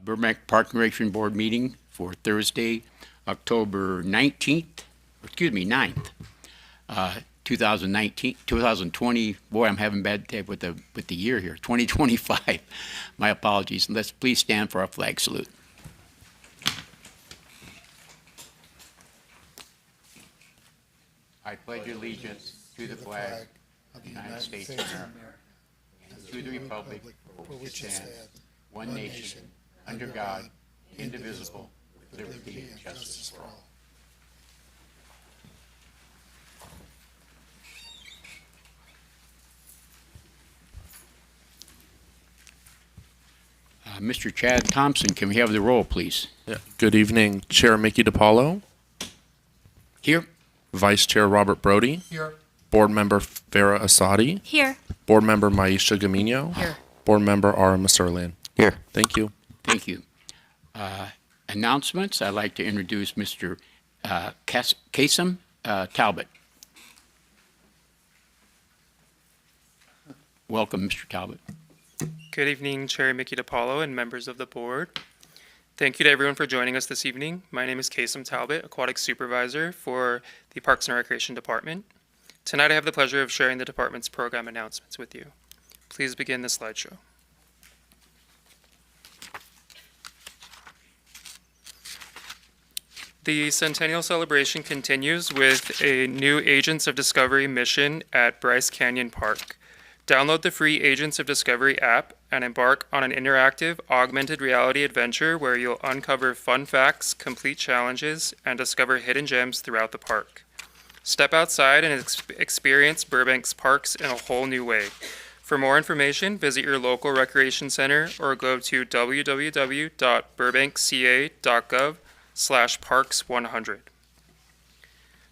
Burbank Park and Recreation Board meeting for Thursday, October 19th, 9th, 2020. Boy, I'm having bad day with the year here, 2025. My apologies. Let's please stand for our flag salute. I pledge allegiance to the flag of the United States of America and to the republic for which it stands, one nation, under God, indivisible, with liberty and justice for all. Mr. Chad Thompson, can we have the roll, please? Yeah. Good evening, Chair Mickey DiPaolo. Here. Vice Chair Robert Brody. Here. Board Member Farah Asadi. Here. Board Member Maisha Gamino. Here. Board Member Ara Masurlian. Here. Thank you. Thank you. Announcements. I'd like to introduce Mr. Kasem Talbot. Welcome, Mr. Talbot. Good evening, Chair Mickey DiPaolo and members of the board. Thank you to everyone for joining us this evening. My name is Kasem Talbot, Aquatic Supervisor for the Parks and Recreation Department. Tonight I have the pleasure of sharing the department's program announcements with you. Please begin the slideshow. The Centennial Celebration continues with a new Agents of Discovery mission at Bryce Canyon Park. Download the free Agents of Discovery app and embark on an interactive, augmented reality adventure where you'll uncover fun facts, complete challenges, and discover hidden gems throughout the park. Step outside and experience Burbank's parks in a whole new way. For more information, visit your local recreation center or go to www.burbankca.gov/parks100.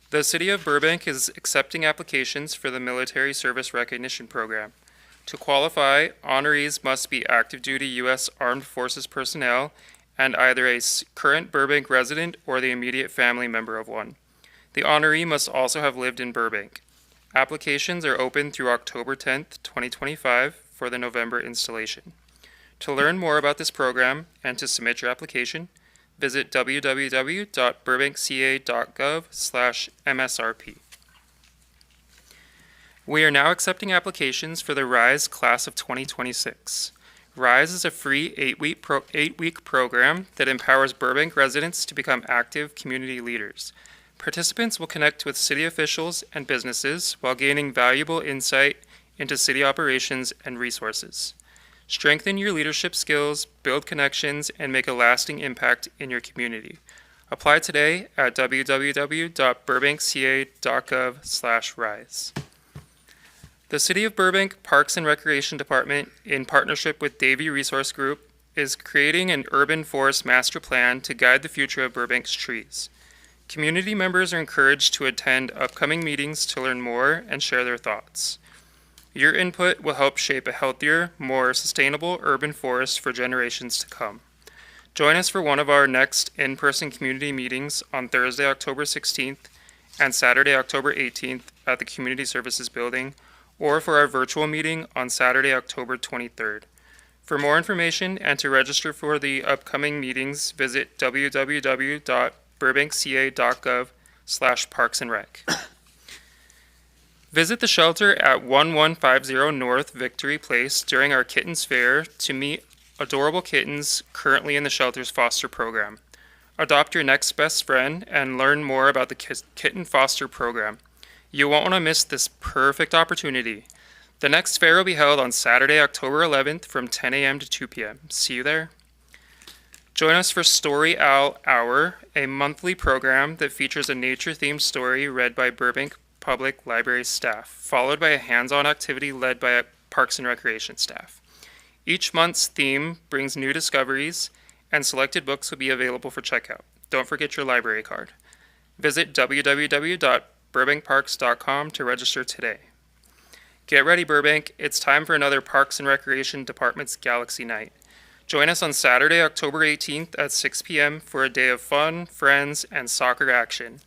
The City of Burbank is accepting applications for the Military Service Recognition Program. To qualify, honorees must be active duty U.S. Armed Forces personnel and either a current Burbank resident or the immediate family member of one. The honoree must also have lived in Burbank. Applications are open through October 10th, 2025 for the November installation. To learn more about this program and to submit your application, visit www.burbankca.gov/MSRP. We are now accepting applications for the RISE class of 2026. RISE is a free 8-week program that empowers Burbank residents to become active community leaders. Participants will connect with city officials and businesses while gaining valuable insight into city operations and resources. Strengthen your leadership skills, build connections, and make a lasting impact in your community. Apply today at www.burbankca.gov/rise. The City of Burbank Parks and Recreation Department, in partnership with Davie Resource Group, is creating an urban forest master plan to guide the future of Burbank's trees. Community members are encouraged to attend upcoming meetings to learn more and share their thoughts. Your input will help shape a healthier, more sustainable urban forest for generations to come. Join us for one of our next in-person community meetings on Thursday, October 16th and Saturday, October 18th at the Community Services Building, or for our virtual meeting on Saturday, October 23rd. For more information and to register for the upcoming meetings, visit www.burbankca.gov/parksandrec. Visit the shelter at 1150 North Victory Place during our Kittens Fair to meet adorable kittens currently in the shelter's foster program. Adopt your next best friend and learn more about the Kitten Foster Program. You won't want to miss this perfect opportunity. The next fair will be held on Saturday, October 11th from 10 a.m. to 2 p.m. See you there. Join us for Story Owl Hour, a monthly program that features a nature-themed story read by Burbank Public Library staff, followed by a hands-on activity led by Parks and Recreation staff. Each month's theme brings new discoveries, and selected books will be available for checkout. Don't forget your library card. Visit www.burbankparks.com to register today. Get ready, Burbank. It's time for another Parks and Recreation Department's Galaxy Night. Join us on Saturday, October 18th at 6 p.m. for a day of fun, friends, and soccer action.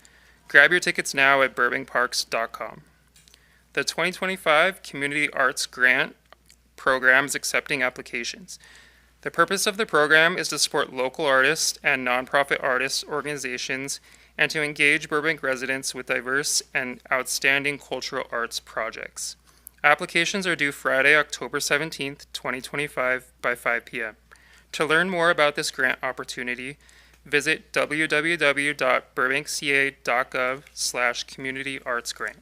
Grab your tickets now at burbankparks.com. The 2025 Community Arts Grant Program is accepting applications. The purpose of the program is to support local artists and nonprofit artists organizations and to engage Burbank residents with diverse and outstanding cultural arts projects. Applications are due Friday, October 17th, 2025 by 5 p.m. To learn more about this grant opportunity, visit www.burbankca.gov/community-arts-grant.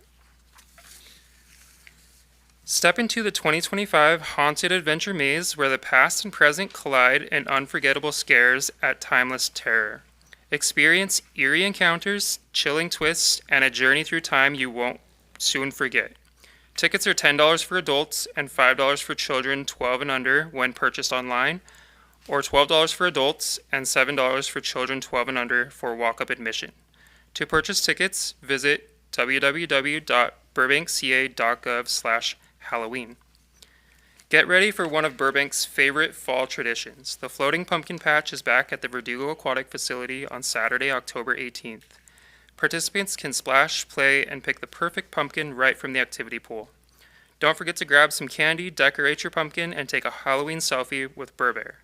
Step into the 2025 Haunted Adventure Maze, where the past and present collide in unforgettable scares at timeless terror. Experience eerie encounters, chilling twists, and a journey through time you won't soon forget. Tickets are $10 for adults and $5 for children 12 and under when purchased online, or $12 for adults and $7 for children 12 and under for walk-up admission. To purchase tickets, visit www.burbankca.gov/Halloween. Get ready for one of Burbank's favorite fall traditions. The floating pumpkin patch is back at the Verdugo Aquatic Facility on Saturday, October 18th. Participants can splash, play, and pick the perfect pumpkin right from the activity pool. Don't forget to grab some candy, decorate your pumpkin, and take a Halloween selfie with Burbear.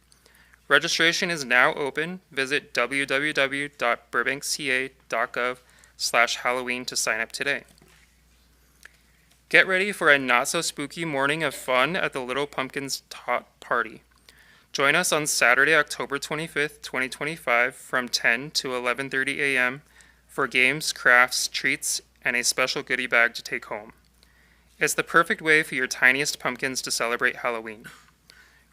Registration is now open. Visit www.burbankca.gov/Halloween to sign up today. Get ready for a not-so-spooky morning of fun at the Little Pumpkins Tot Party. Join us on Saturday, October 25th, 2025 from 10 to 11:30 a.m. for games, crafts, treats, and a special goodie bag to take home. It's the perfect way for your tiniest pumpkins to celebrate Halloween.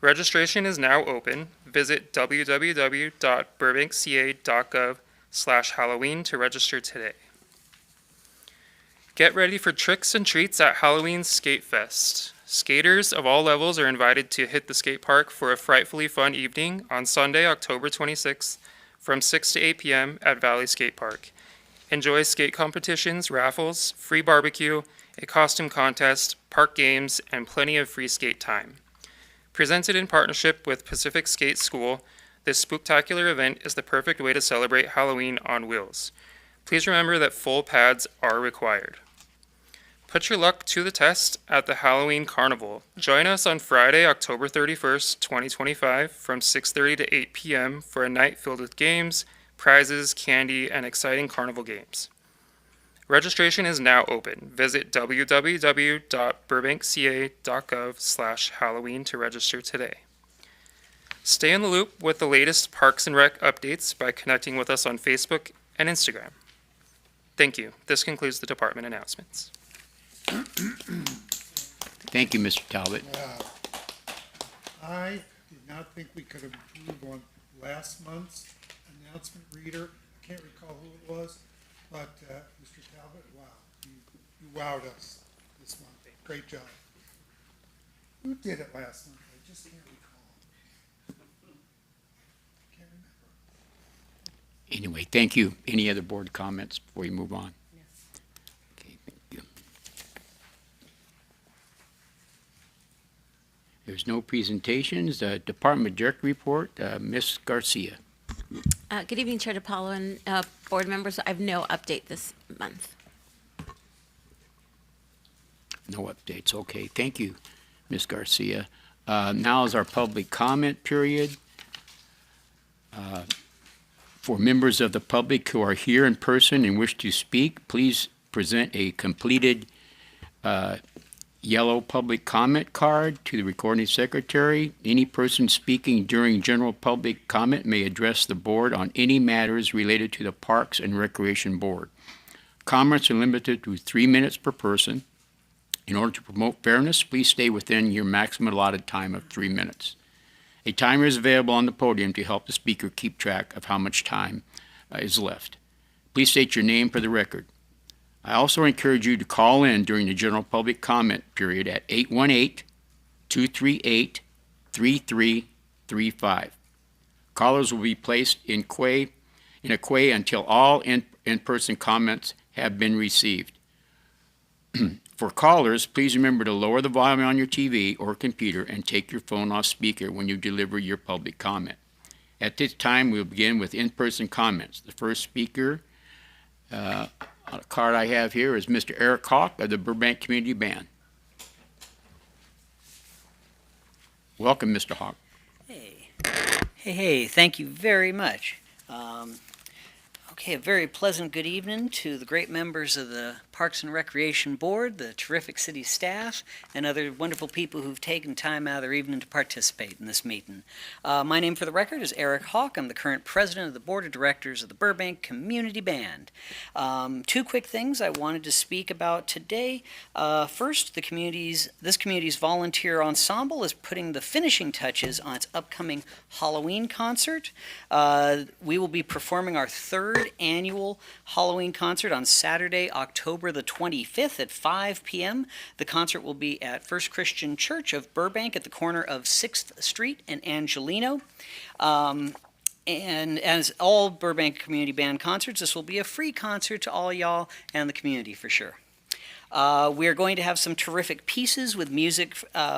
Registration is now open. Visit www.burbankca.gov/Halloween to register today. Get ready for tricks and treats at Halloween Skate Fest. Skaters of all levels are invited to hit the skate park for a frightfully fun evening on Sunday, October 26th from 6 to 8 p.m. at Valley Skate Park. Enjoy skate competitions, raffles, free barbecue, a costume contest, park games, and plenty of free skate time. Presented in partnership with Pacific Skate School, this spooktacular event is the perfect way to celebrate Halloween on wheels. Please remember that full pads are required. Put your luck to the test at the Halloween Carnival. Join us on Friday, October 31st, 2025 from 6:30 to 8 p.m. for a night filled with games, prizes, candy, and exciting carnival games. Registration is now open. Visit www.burbankca.gov/Halloween to register today. Stay in the loop with the latest Parks and Rec updates by connecting with us on Facebook and Instagram. Thank you. This concludes the department announcements. Thank you, Mr. Talbot. I did not think we could improve on last month's announcement reader. I can't recall who it was, but Mr. Talbot, wow, you wowed us this month. Great job. Who did it last month? I just can't recall. Can't remember. Anyway, thank you. Any other board comments before we move on? Okay, thank you. There's no presentations. Department Director report, Ms. Garcia. Good evening, Chair DiPaolo and board members. I have no update this month. No updates. Okay, thank you, Ms. Garcia. Now is our public comment period. For members of the public who are here in person and wish to speak, please present a completed yellow public comment card to the recording secretary. Any person speaking during general public comment may address the board on any matters related to the Parks and Recreation Board. Comments are limited to 3 minutes per person. In order to promote fairness, please stay within your maximum allotted time of 3 minutes. A timer is available on the podium to help the speaker keep track of how much time is left. Please state your name for the record. I also encourage you to call in during the general public comment period at 818-238-3335. Callers will be placed in a queue until all in-person comments have been received. For callers, please remember to lower the volume on your TV or computer and take your phone off speaker when you deliver your public comment. At this time, we'll begin with in-person comments. The first speaker on a card I have here is Mr. Eric Hawk of the Burbank Community Band. Welcome, Mr. Hawk. Hey, thank you very much. Okay, a very pleasant good evening to the great members of the Parks and Recreation Board, the terrific city staff, and other wonderful people who've taken time out of their evening to participate in this meeting. My name for the record is Eric Hawk. I'm the current president of the Board of Directors of the Burbank Community Band. Two quick things I wanted to speak about today. First, this community's volunteer ensemble is putting the finishing touches on its upcoming Halloween concert. We will be performing our third annual Halloween concert on Saturday, October the 25th at 5 p.m. The concert will be at First Christian Church of Burbank at the corner of 6th Street and Angelino. And as all Burbank Community Band concerts, this will be a free concert to all y'all and the community for sure. We are going to have some terrific pieces with music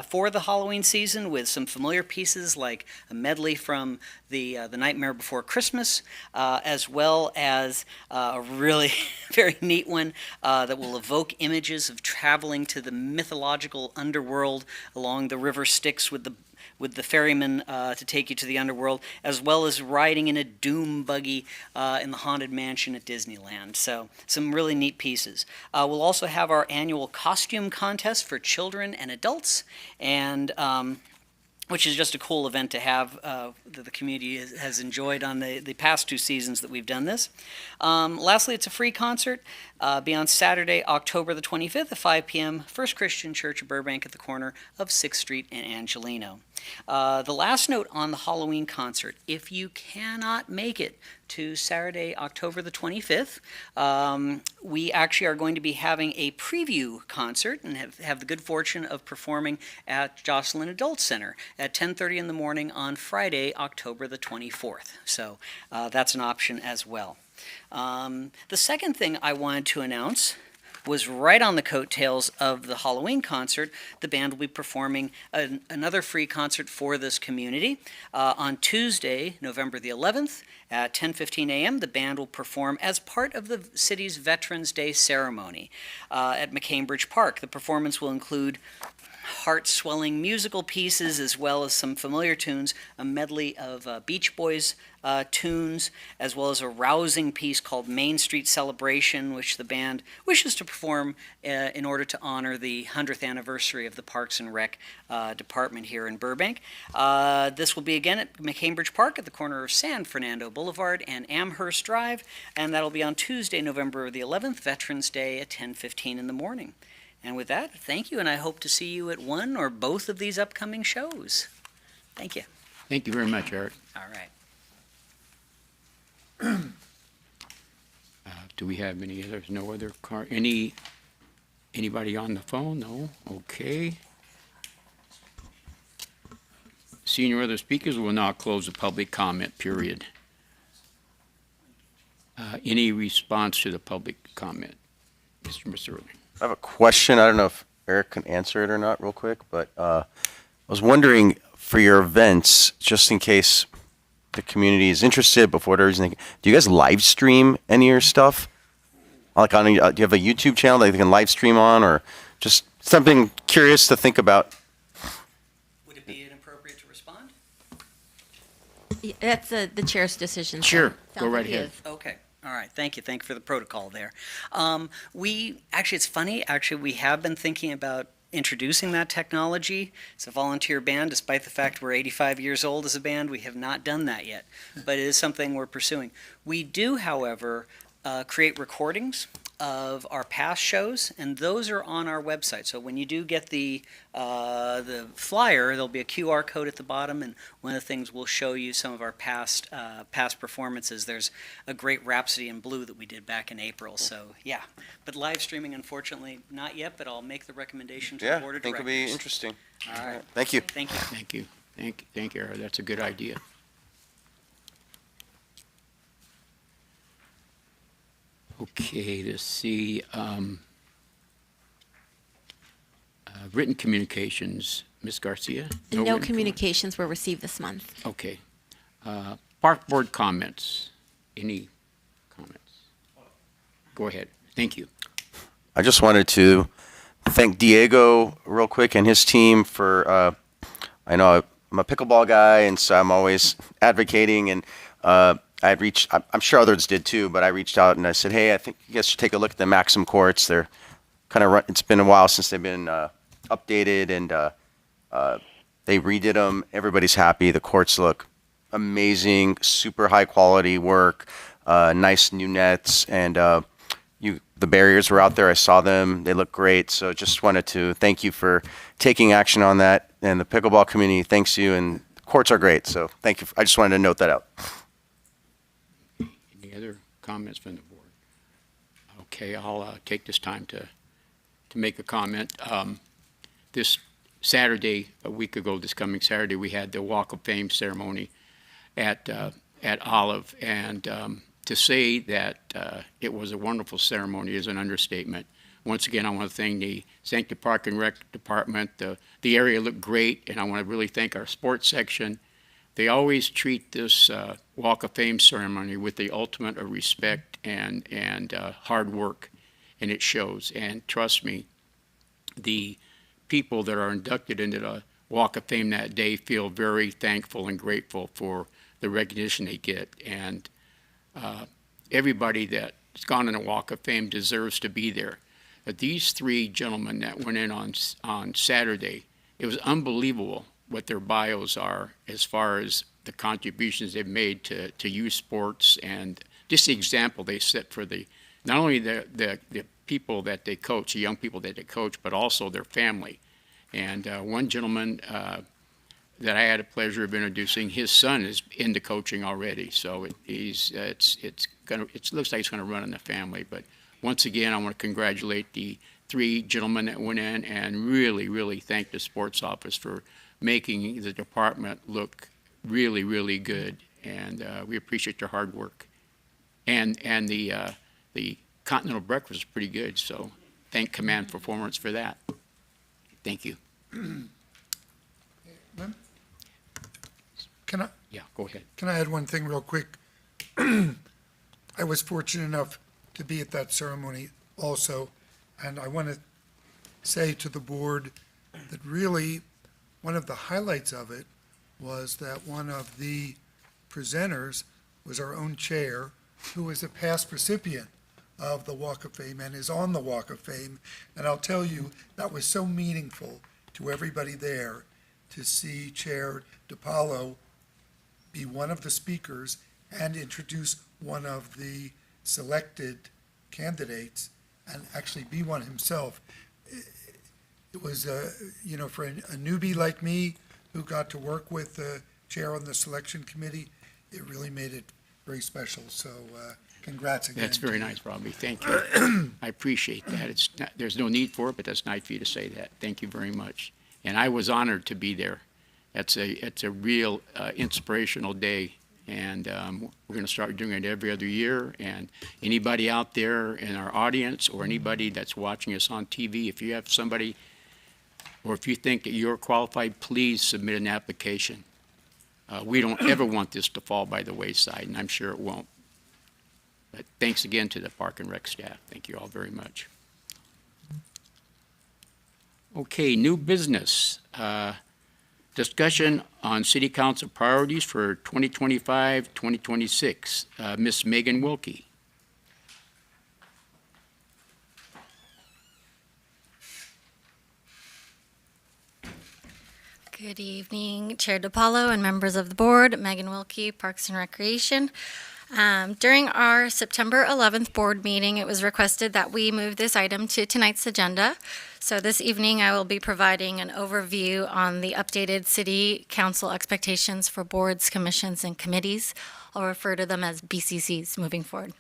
for the Halloween season, with some familiar pieces like a medley from the Nightmare Before Christmas, as well as a really very neat one that will evoke images of traveling to the mythological underworld along the river Styx with the ferryman to take you to the underworld, as well as riding in a doom buggy in the Haunted Mansion at Disneyland. So some really neat pieces. We'll also have our annual costume contest for children and adults, and which is just a cool event to have that the community has enjoyed on the past two seasons that we've done this. Lastly, it's a free concert. Be on Saturday, October the 25th at 5 p.m., First Christian Church of Burbank at the corner of 6th Street and Angelino. The last note on the Halloween concert, if you cannot make it to Saturday, October the 25th, we actually are going to be having a preview concert and have the good fortune of performing at Jocelyn Adult Center at 10:30 in the morning on Friday, October the 24th. So that's an option as well. The second thing I wanted to announce was right on the coattails of the Halloween concert. The band will be performing another free concert for this community. On Tuesday, November the 11th at 10:15 a.m., the band will perform as part of the city's Veterans Day ceremony at McCambridge Park. The performance will include heart-swelling musical pieces as well as some familiar tunes, a medley of Beach Boys tunes, as well as a rousing piece called Main Street Celebration, which the band wishes to perform in order to honor the 100th anniversary of the Parks and Rec department here in Burbank. This will be again at McCambridge Park at the corner of San Fernando Boulevard and Amherst Drive, and that'll be on Tuesday, November the 11th, Veterans Day at 10:15 in the morning. And with that, thank you, and I hope to see you at one or both of these upcoming shows. Thank you. Thank you very much, Eric. All right. Do we have any others? No other anybody on the phone? No? Okay. Seeing no other speakers, we'll now close the public comment period. Any response to the public comment? Mr. Maserli. I have a question. I don't know if Eric can answer it or not real quick, but I was wondering for your events, just in case the community is interested, but for whatever reason, do you guys live stream any of your stuff? Like do you have a YouTube channel that you can live stream on, or just something curious to think about? Would it be inappropriate to respond? Yeah, that's the chair's decision. so Sure. sounds Go right like he ahead. is. Okay. All right. Thank you. Thank you for the protocol there. It's funny. Actually, we have been thinking about introducing that technology. It's a volunteer band. Despite the fact we're 85 years old as a band, we have not done that yet. But it is something we're pursuing. We do, however, create recordings of our past shows, and those are on our website. So when you do get the flyer, there'll be a QR code at the bottom, and one of the things we'll show you some of our past performances. There's a great Rhapsody in Blue that we did back in April. So yeah, but live streaming, unfortunately, not yet. But I'll make the recommendation to the Yeah, board I of think directors. it'll be interesting. All right. Thank you. Thank you. Thank you. Thank you, Eric. That's a good idea. Okay, let's see. Written communications, Ms. Garcia? No written communications were received this month. Okay. Park board comments. Any comments? Go ahead. Thank you. I just wanted to thank Diego real quick and his team for, I know I'm a pickleball guy, and so I'm always advocating. And I'm sure others did too, but I reached out and I said, hey, I think you guys should take a look at the Maxim courts. They're kind of it's been a while since they've been updated, and they redid them. Everybody's happy. The courts look amazing, super high quality work, nice new nets, and the barriers were out there. I saw them. They look great. So just wanted to thank you for taking action on that. And the pickleball community thanks you. And the courts are great. So thank you. I just wanted to note that out. Any other comments from the board? Okay, I'll take this time to make a comment. This Saturday, a week ago, this coming Saturday, we had the Walk of Fame ceremony at Olive, and to say that it was a wonderful ceremony is an understatement. Once again, I want to thank the Sanctum Park and Rec Department. The area looked great, and I want to really thank our sports section. They always treat this Walk of Fame ceremony with the ultimate of respect and hard work, and it shows. And trust me, the people that are inducted into the Walk of Fame that day feel very thankful and grateful for the recognition they get. And everybody that's gone in the Walk of Fame deserves to be there. But these three gentlemen that went in on Saturday, it was unbelievable what their bios are as far as the contributions they've made to youth sports, and just the example they set for not only the people that they coach, the young people that they coach, but also their family. And one gentleman that I had the pleasure of introducing, his son is into coaching already. So it looks like it's gonna run in the family. But once again, I want to congratulate the three gentlemen that went in, and really, really thank the sports office for making the department look really, really good. And we appreciate their hard work. And the continental breakfast is pretty good. So thank Command Performance for that. Thank you. Yeah, go ahead. Can I add one thing real quick? I was fortunate enough to be at that ceremony also, and I want to say to the board that really one of the highlights of it was that one of the presenters was our own chair, who is a past recipient of the Walk of Fame and is on the Walk of Fame. And I'll tell you, that was so meaningful to everybody there to see Chair DiPaolo be one of the speakers and introduce one of the selected candidates and actually be one himself. It was, for a newbie like me who got to work with the chair on the selection committee, it really made it very special. So congrats again. That's very nice, Robbie. Thank you. I appreciate that. There's no need for it, but that's nice for you to say that. Thank you very much. And I was honored to be there. It's a real inspirational day, and we're going to start doing it every other year. And anybody out there in our audience or anybody that's watching us on TV, if you have somebody or if you think that you're qualified, please submit an application. We don't ever want this to fall by the wayside, and I'm sure it won't. But thanks again to the Park and Rec staff. Thank you all very much. Okay, new business. Discussion on City Council priorities for 2025-2026. Ms. Megan Wilkie. Good evening, Chair DiPaolo and members of the board. Megan Wilkie, Parks and Recreation. During our September 11th board meeting, it was requested that we move this item to tonight's agenda. So this evening, I will be providing an overview on the updated City Council expectations for boards, commissions, and committees. I'll refer to them as BCCs moving forward,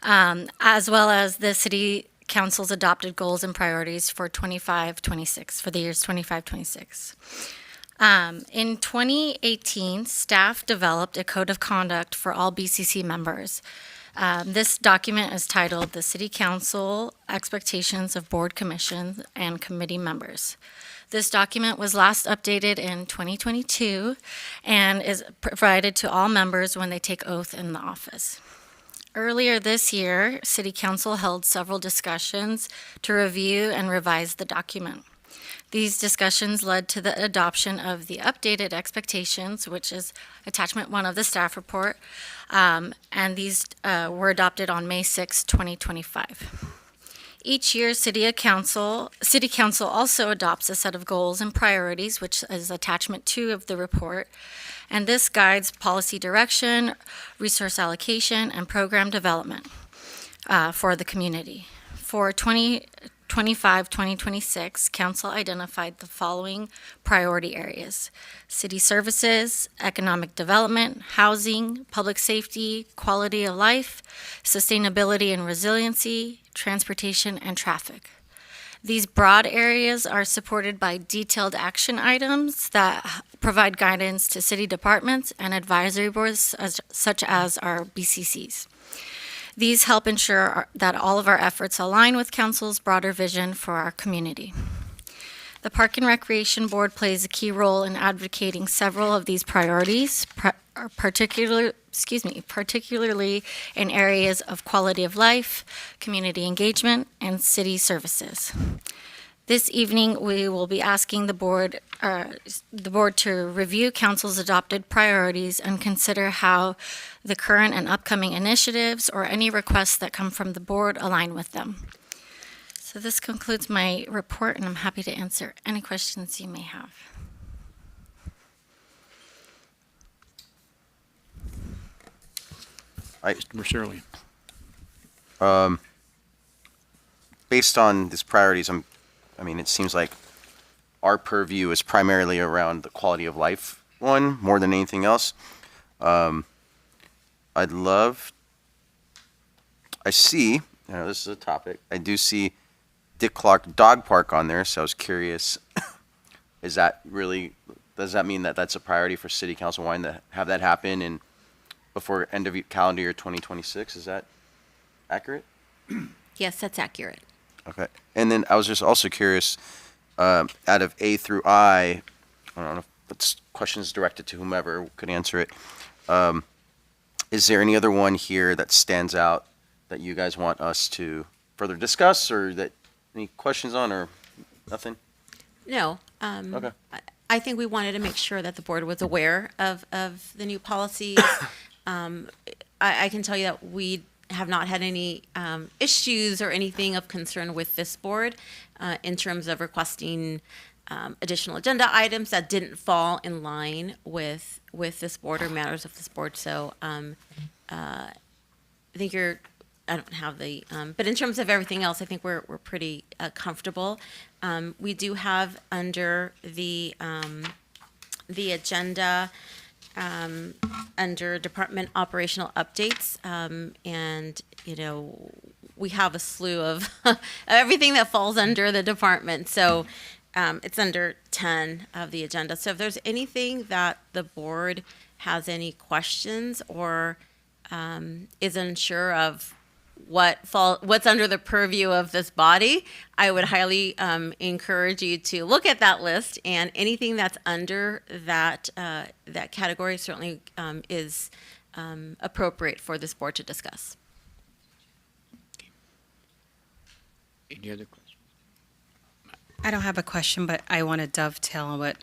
as well as the City Council's adopted goals and priorities for 25-26, for the years 25-26. In 2018, staff developed a code of conduct for all BCC members. This document is titled The City Council Expectations of Board, Commissions, and Committee Members. This document was last updated in 2022 and is provided to all members when they take oath in the office. Earlier this year, City Council held several discussions to review and revise the document. These discussions led to the adoption of the updated expectations, which is attachment 1 of the staff report, and these were adopted on May 6, 2025. Each year, City Council also adopts a set of goals and priorities, which is attachment 2 of the report, and this guides policy direction, resource allocation, and program development for the community. For 2025-2026, Council identified the following priority areas: city services, economic development, housing, public safety, quality of life, sustainability and resiliency, transportation, and traffic. These broad areas are supported by detailed action items that provide guidance to city departments and advisory boards such as our BCCs. These help ensure that all of our efforts align with Council's broader vision for our community. The Park and Recreation Board plays a key role in advocating several of these priorities, particularly in areas of quality of life, community engagement, and city services. This evening, we will be asking the board to review Council's adopted priorities and consider how the current and upcoming initiatives or any requests that come from the board align with them. So this concludes my report, and I'm happy to answer any questions you may have. Shirley. Based on these priorities, it seems like our purview is primarily around the quality of life one more than anything else. I see, this is a topic, I do see Dick Clark Dog Park on there, so I was curious, does that mean that that's a priority for City Council wanting to have that happen and before end of calendar year 2026? Is that accurate? Yes, that's accurate. Okay. And then I was just also curious, out of A through I don't know if this question is directed to whomever could answer it. Is there any other one here that stands out that you guys want us to further discuss, or that any questions on, or nothing? No. Okay. I think we wanted to make sure that the board was aware of the new policies. I can tell you that we have not had any issues or anything of concern with this board in terms of requesting additional agenda items that didn't fall in line with this board or matters of this board. So I think I don't have the, but in terms of everything else, I think we're pretty comfortable. We do have under the agenda, under department operational updates, and we have a slew of everything that falls under the department. So it's under 10 of the agenda. So if there's anything that the board has any questions or is unsure of what's under the purview of this body, I would highly encourage you to look at that list, and anything that's under that category certainly is appropriate for this board to discuss. Any other questions? I don't have a question, but I want to dovetail on what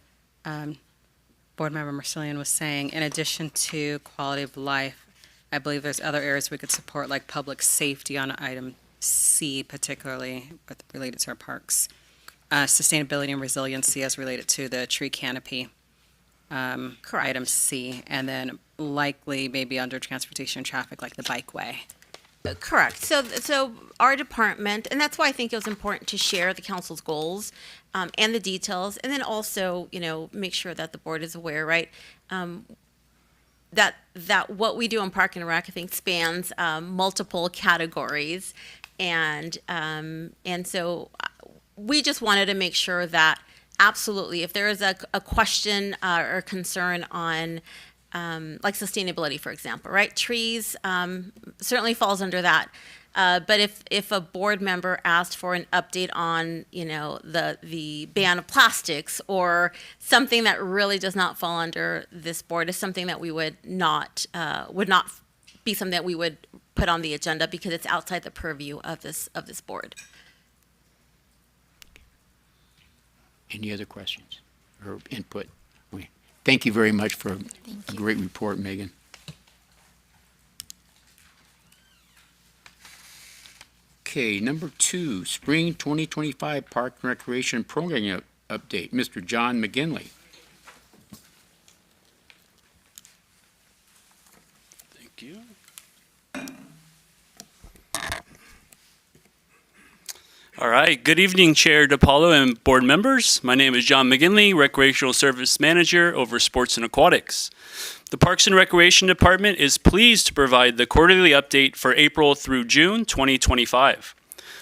Board Member Marcillian was saying. In addition to quality of life, I believe there's other areas we could support, like public safety on item C, particularly related to our parks. Sustainability and resiliency as related to the tree canopy, Correct. item C, and then likely maybe under transportation and traffic, like the bikeway. Correct. So our department, and that's why I think it was important to share the council's goals and the details, and then also, make sure that the board is aware, right? That what we do in Park and Rec, I think, spans multiple categories, and so we just wanted to make sure that absolutely, if there is a question or concern on like sustainability, for example, right? Trees certainly falls under that. But if a board member asked for an update on, the ban of plastics or something that really does not fall under this board, is something that we would not be something that we would put on the agenda because it's outside the purview of this board. Any other questions or input? Thank you very much for Thank a you. great report, Megan. Okay, number 2, Spring 2025 Park and Recreation Program Update. Mr. John McGinley. Thank you. All right. Good evening, Chair DiPaolo and board members. My name is John McGinley, Recreational Service Manager over Sports and Aquatics. The Parks and Recreation Department is pleased to provide the quarterly update for April through June 2025.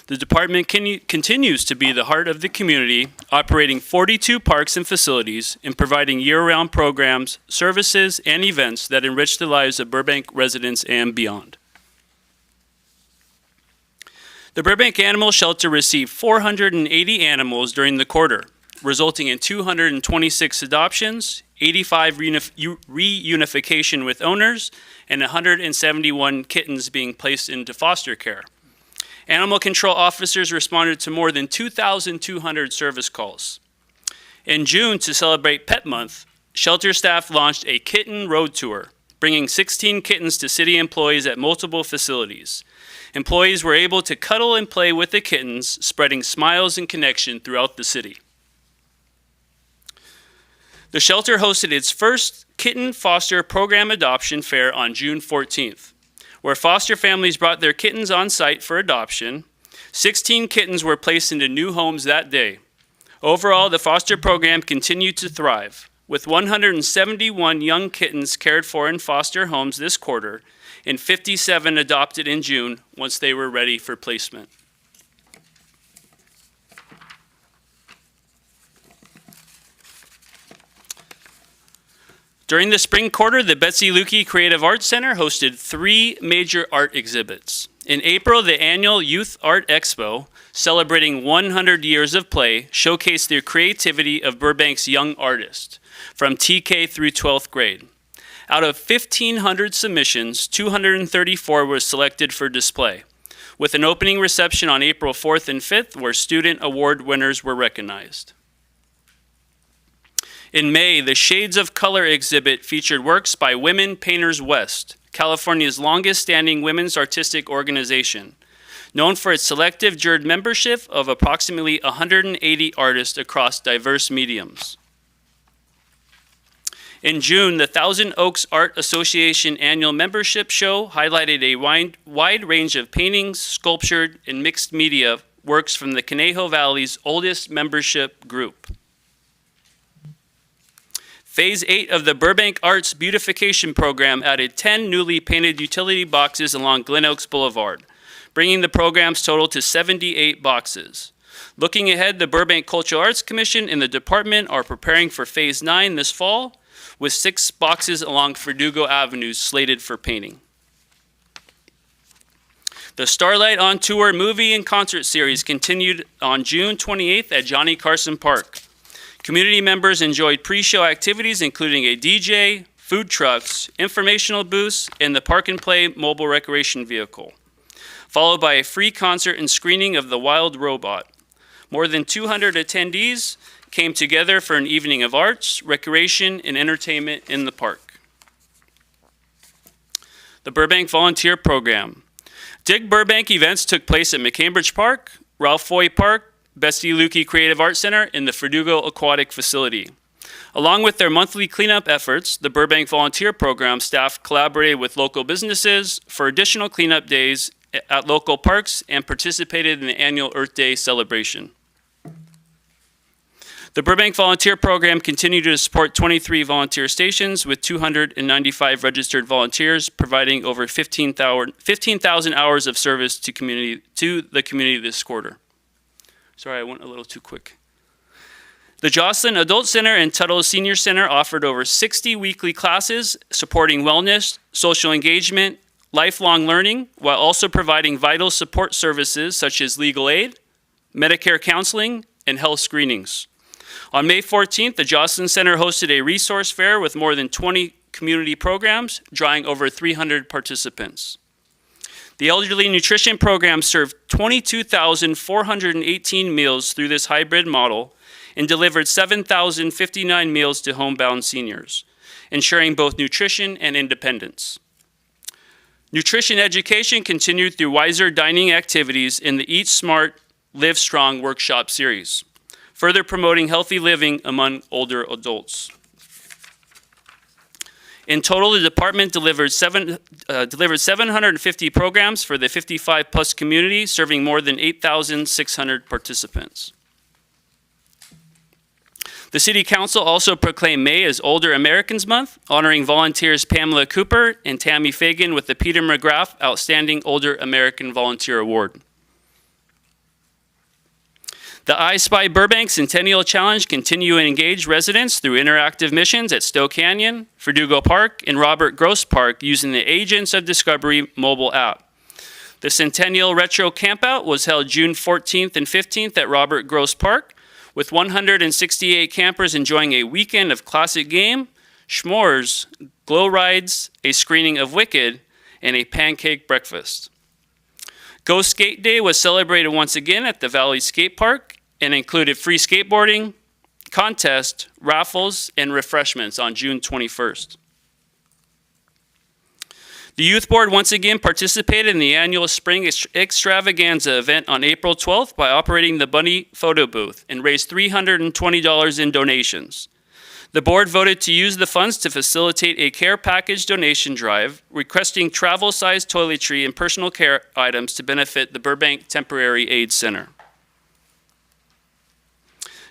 The department continues to be the heart of the community, operating 42 parks and facilities and providing year-round programs, services, and events that enrich the lives of Burbank residents and beyond. The Burbank Animal Shelter received 480 animals during the quarter, resulting in 226 adoptions, 85 reunification with owners, and 171 kittens being placed into foster care. Animal control officers responded to more than 2,200 service calls. In June, to celebrate Pet Month, shelter staff launched a kitten road tour, bringing 16 kittens to city employees at multiple facilities. Employees were able to cuddle and play with the kittens, spreading smiles and connection throughout the city. The shelter hosted its first Kitten Foster Program Adoption Fair on June 14th, where foster families brought their kittens on site for adoption. 16 kittens were placed into new homes that day. Overall, the foster program continued to thrive, with 171 young kittens cared for in foster homes this quarter, and 57 adopted in June once they were ready for placement. During the spring quarter, the Betsy Lukey Creative Arts Center hosted 3 major art exhibits. In April, the annual Youth Art Expo, celebrating 100 years of play, showcased the creativity of Burbank's young artists from TK through 12th grade. Out of 1,500 submissions, 234 were selected for display, with an opening reception on April 4th and 5th where student award winners were recognized. In May, the Shades of Color exhibit featured works by Women Painters West, California's longest-standing women's artistic organization, known for its selective juror membership of approximately 180 artists across diverse mediums. In June, the Thousand Oaks Art Association annual membership show highlighted a wide range of paintings, sculptured, and mixed media works from the Conejo Valley's oldest membership group. Phase 8 of the Burbank Arts Beautification Program added 10 newly painted utility boxes along Glen Oaks Boulevard, bringing the program's total to 78 boxes. Looking ahead, the Burbank Cultural Arts Commission and the department are preparing for Phase 9 this fall, with 6 boxes along Verdugo Avenue slated for painting. The Starlight on Tour movie and concert series continued on June 28th at Johnny Carson Park. Community members enjoyed pre-show activities including a DJ, food trucks, informational booths, and the Park and Play mobile recreation vehicle, followed by a free concert and screening of The Wild Robot. More than 200 attendees came together for an evening of arts, recreation, and entertainment in the park. The Burbank Volunteer Program. Dig Burbank events took place at McCambridge Park, Ralph Foy Park, Betsy Lukey Creative Arts Center, and the Verdugo Aquatic Facility. Along with their monthly cleanup efforts, the Burbank Volunteer Program staff collaborated with local businesses for additional cleanup days at local parks and participated in the annual Earth Day celebration. The Burbank Volunteer Program continued to support 23 volunteer stations with 295 registered volunteers, providing over 15,000 hours of service to the community this quarter. Sorry, I went a little too quick. The Jocelyn Adult Center and Tuttle Senior Center offered over 60 weekly classes supporting wellness, social engagement, lifelong learning, while also providing vital support services such as legal aid, Medicare counseling, and health screenings. On May 14th, the Jocelyn Center hosted a resource fair with more than 20 community programs, drawing over 300 participants. The Elderly Nutrition Program served 22,418 meals through this hybrid model and delivered 7,059 meals to homebound seniors, ensuring both nutrition and independence. Nutrition education continued through wiser dining activities in the Eat Smart, Live Strong workshop series, further promoting healthy living among older adults. In total, the department delivered 750 programs for the 55-plus community, serving more than 8,600 participants. The City Council also proclaimed May as Older Americans Month, honoring volunteers Pamela Cooper and Tammy Fagan with the Peter McGrath Outstanding Older American Volunteer Award. The I Spy Burbank Centennial Challenge continue to engage residents through interactive missions at Stowe Canyon, Verdugo Park, and Robert Gross Park using the Agents of Discovery mobile app. The Centennial Retro Campout was held June 14th and 15th at Robert Gross Park, with 168 campers enjoying a weekend of classic game, s'mores, glow rides, a screening of Wicked, and a pancake breakfast. Go Skate Day was celebrated once again at the Valley Skate Park and included free skateboarding, contest, raffles, and refreshments on June 21st. The Youth Board once again participated in the annual Spring Extravaganza event on April 12th by operating the Bunny Photo Booth and raised $320 in donations. The board voted to use the funds to facilitate a care package donation drive, requesting travel-sized toiletry and personal care items to benefit the Burbank Temporary Aid Center.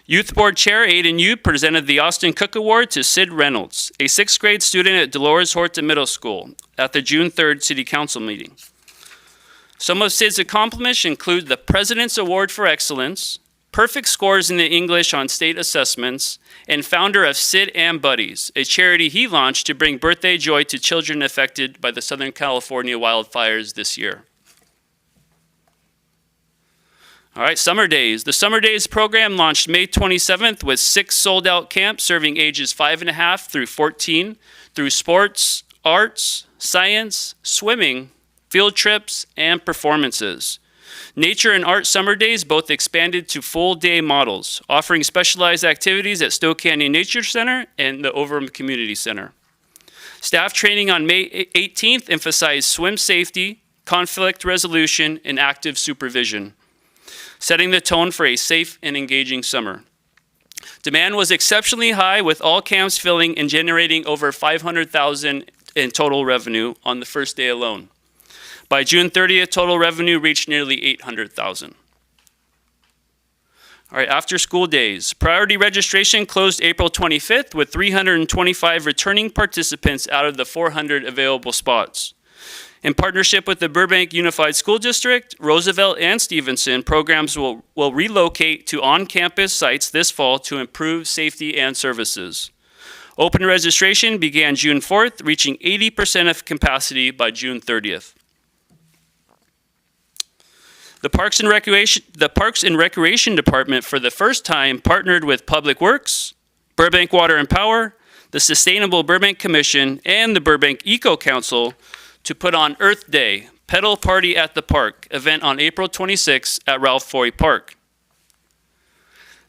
Youth Board Chair Aiden Yu presented the Austin Cook Award to Sid Reynolds, a 6th grade student at Dolores Horta Middle School, at the June 3rd City Council meeting. Some of Sid's accomplishments include the President's Award for Excellence, perfect scores in the English on state assessments, and founder of Sid and Buddies, a charity he launched to bring birthday joy to children affected by the Southern California wildfires this year. All right, Summer Days. The Summer Days program launched May 27th with 6 sold-out camps serving ages 5.5 through 14 through sports, arts, science, swimming, field trips, and performances. Nature and Art Summer Days both expanded to full-day models, offering specialized activities at Stowe Canyon Nature Center and the Overham Community Center. Staff training on May 18th emphasized swim safety, conflict resolution, and active supervision, setting the tone for a safe and engaging summer. Demand was exceptionally high, with all camps filling and generating over $500,000 in total revenue on the first day alone. By June 30th, total revenue reached nearly $800,000. All right, after school days. Priority registration closed April 25th with 325 returning participants out of the 400 available spots. In partnership with the Burbank Unified School District, Roosevelt and Stevenson, programs will relocate to on-campus sites this fall to improve safety and services. Open registration began June 4th, reaching 80% of capacity by June 30th. The Parks and Recreation Department, for the first time, partnered with Public Works, Burbank Water and Power, the Sustainable Burbank Commission, and the Burbank Eco Council to put on Earth Day, Pedal Party at the Park, event on April 26 at Ralph Foy Park.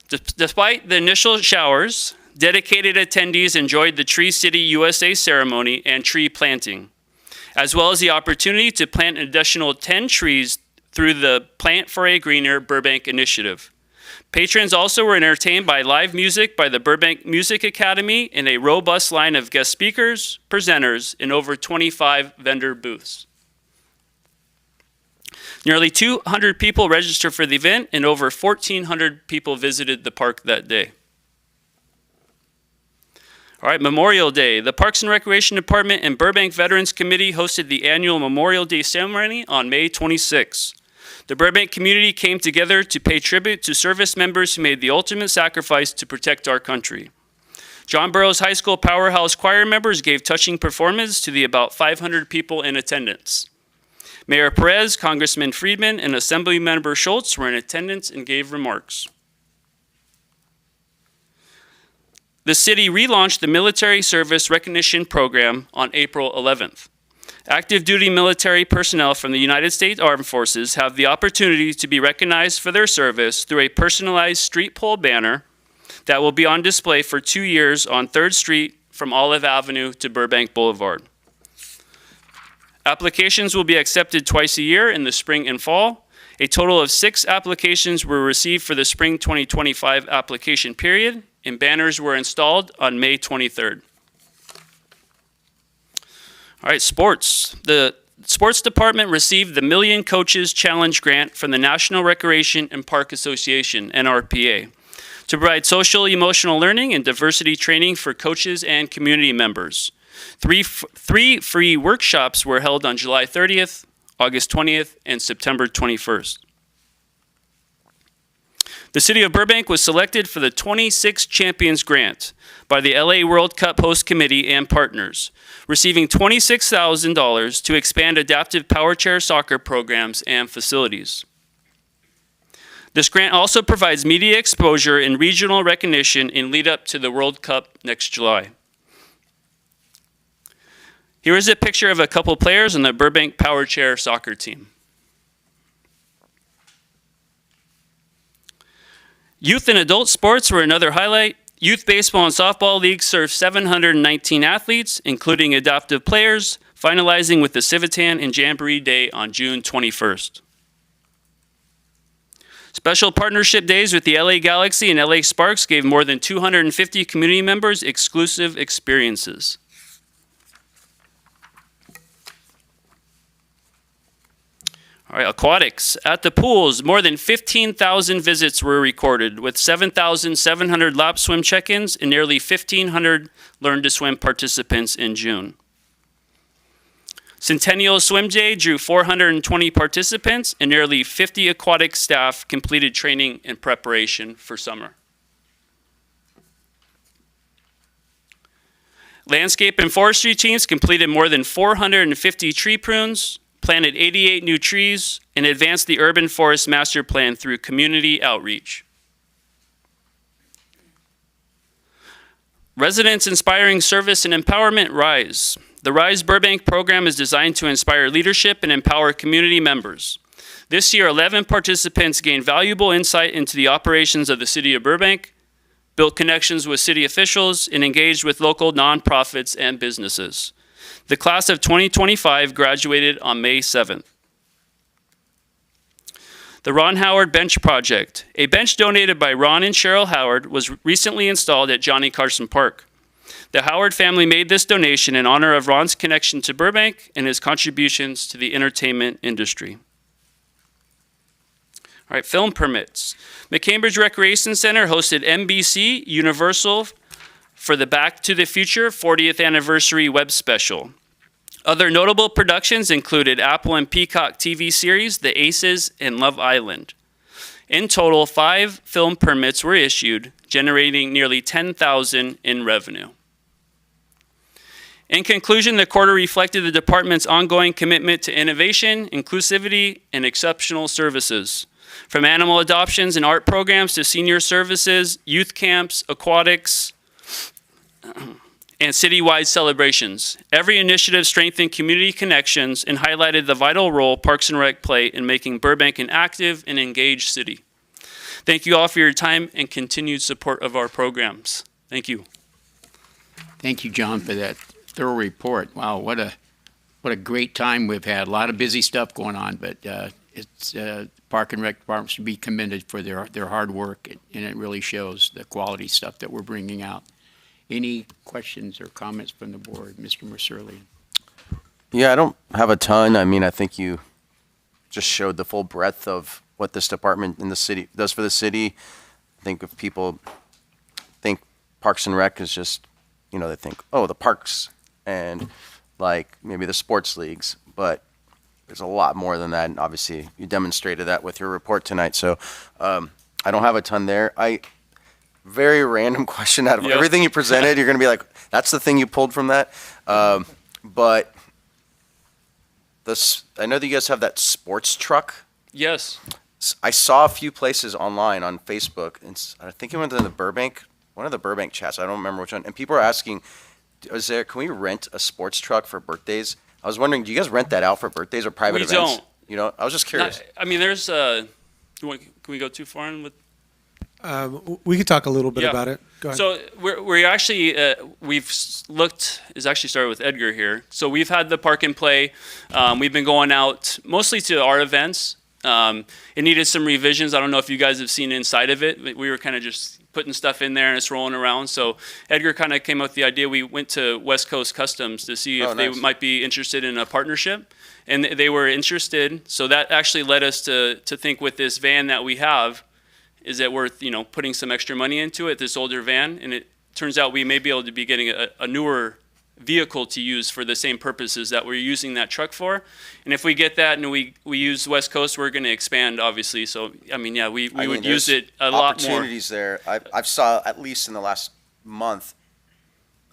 Despite the initial showers, dedicated attendees enjoyed the Tree City USA ceremony and tree planting, as well as the opportunity to plant an additional 10 trees through the Plant for a Greener Burbank initiative. Patrons also were entertained by live music by the Burbank Music Academy and a robust line of guest speakers, presenters, and over 25 vendor booths. Nearly 200 people registered for the event, and over 1,400 people visited the park that day. All right, Memorial Day. The Parks and Recreation Department and Burbank Veterans Committee hosted the annual Memorial Day ceremony on May 26. The Burbank community came together to pay tribute to service members who made the ultimate sacrifice to protect our country. John Burroughs High School Powerhouse Choir members gave touching performance to the about 500 people in attendance. Mayor Perez, Congressman Friedman, and Assemblymember Schultz were in attendance and gave remarks. The city relaunched the Military Service Recognition Program on April 11th. Active duty military personnel from the United States Armed Forces have the opportunity to be recognized for their service through a personalized street pole banner, that will be on display for 2 years on 3rd Street from Olive Avenue to Burbank Boulevard. Applications will be accepted twice a year in the spring and fall. A total of 6 applications were received for the spring 2025 application period, and banners were installed on May 23rd. All right, sports. The sports department received the Million Coaches Challenge grant from the National Recreation and Park Association, NRPA, to provide social emotional learning and diversity training for coaches and community members. Three free workshops were held on July 30th, August 20th, and September 21st. The City of Burbank was selected for the 26 Champions Grant by the LA World Cup Host Committee and partners, receiving $26,000 to expand adaptive power chair soccer programs and facilities. This grant also provides media exposure and regional recognition in lead up to the World Cup next July. Here is a picture of a couple players on the Burbank power chair soccer team. Youth and adult sports were another highlight. Youth baseball and softball leagues served 719 athletes, including adaptive players, finalizing with the Civitan and Jamboree Day on June 21st. Special partnership days with the LA Galaxy and LA Sparks gave more than 250 community members exclusive experiences. All right, aquatics. At the pools, more than 15,000 visits were recorded, with 7,700 lap swim check-ins and nearly 1,500 Learn to Swim participants in June. Centennial Swim Day drew 420 participants, and nearly 50 aquatic staff completed training in preparation for summer. Landscape and forestry teams completed more than 450 tree prunes, planted 88 new trees, and advanced the urban forest master plan through community outreach. Residents inspiring service and empowerment RISE. The RISE Burbank program is designed to inspire leadership and empower community members. This year, 11 participants gained valuable insight into the operations of the City of Burbank, built connections with city officials, and engaged with local nonprofits and businesses. The class of 2025 graduated on May 7th. The Ron Howard Bench Project. A bench donated by Ron and Cheryl Howard was recently installed at Johnny Carson Park. The Howard family made this donation in honor of Ron's connection to Burbank and his contributions to the entertainment industry. All right, film permits. McCambridge Recreation Center hosted NBC Universal for the Back to the Future 40th Anniversary Web Special. Other notable productions included Apple and Peacock TV series The Aces and Love Island. In total, 5 film permits were issued, generating nearly $10,000 in revenue. In conclusion, the quarter reflected the department's ongoing commitment to innovation, inclusivity, and exceptional services. From animal adoptions and art programs to senior services, youth camps, aquatics, and citywide celebrations. Every initiative strengthened community connections and highlighted the vital role Parks and Rec play in making Burbank an active and engaged city. Thank you all for your time and continued support of our programs. Thank you. Thank you, John, for that thorough report. Wow, what a great time we've had. A lot of busy stuff going on, but it's Park and Rec departments should be commended for their hard work, and it really shows the quality stuff that we're bringing out. Any questions or comments from the board? Mr. Mercerlian. Yeah, I don't have a ton. I mean, I think you just showed the full breadth of what this department in the city does for the city. I think if people think Parks and Rec is just, they think, oh, the parks and like maybe the sports leagues, but there's a lot more than that. And obviously you demonstrated that with your report tonight. So I don't have a ton there. Very random question out of everything you presented. You're going to be like, that's the thing you pulled from that. But I know that you guys have that sports truck. Yes. I saw a few places online on Facebook, and I think it went to one of the Burbank chats. I don't remember which one. And people are asking, can we rent a sports truck for birthdays? I was wondering, do you guys rent that out for birthdays or private events? We don't. I was just curious. I mean, there's can we go too far in with? We could talk a little bit Yeah. about it. Go ahead. So we're actually looked. It's actually started with Edgar here. So we've had the park and play. We've been going out mostly to our events. It needed some revisions. I don't know if you guys have seen inside of it. We were kind of just putting stuff in there and it's rolling around. So Edgar kind of came up with the idea. We went to West Coast Customs to see if they nice. might be interested in a partnership, and they were interested. So that actually led us to think with this van that we have, is it worth, putting some extra money into it, this older van? And it turns out we may be able to be getting a newer vehicle to use for the same purposes that we're using that truck for. And if we get that and we use West Coast, we're going to expand, obviously. So, I mean, yeah, we would use there's it a lot more. Opportunities there. I've saw, at least in the last month,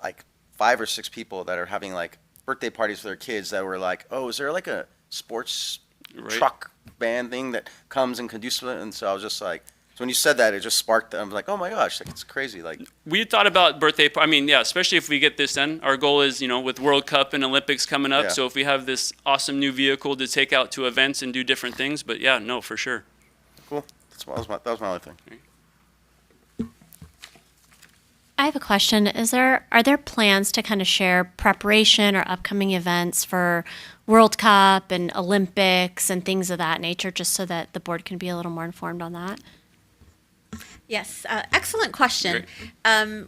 like 5 or 6 people that are having like birthday parties for their kids that were like, oh, is there like a sports Right. truck band thing that comes and can do something? And so I was just like, so when you said that, it just sparked. I was like, oh my gosh, like it's crazy. Like, We thought about especially if we get this done. Our goal is, with World Cup and Olympics coming up. Yeah. So if we have this awesome new vehicle to take out to events and do different things, but yeah, no, for sure. cool. That was my only thing. I have a question. Are there plans to kind of share preparation or upcoming events for World Cup and Olympics and things of that nature, just so that the board can be a little more informed on that? Yes, excellent question.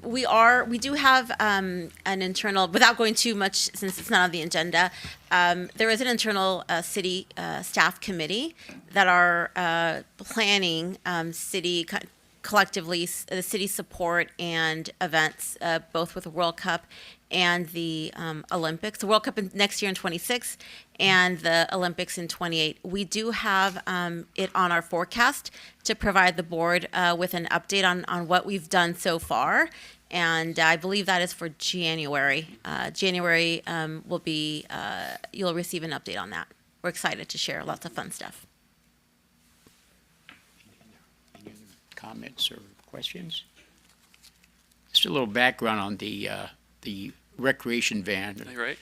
We do have an internal, without going too much since it's not on the agenda, there is an internal city staff committee that are planning city collectively the city support and events, both with the World Cup and the Olympics. The World Cup next year in 26 and the Olympics in 28. We do have it on our forecast to provide the board with an update on what we've done so far. And I believe that is for January. January will be, you'll receive an update on that. We're excited to share lots of fun stuff. Any other comments or questions? Just a little background on the recreation van. Right?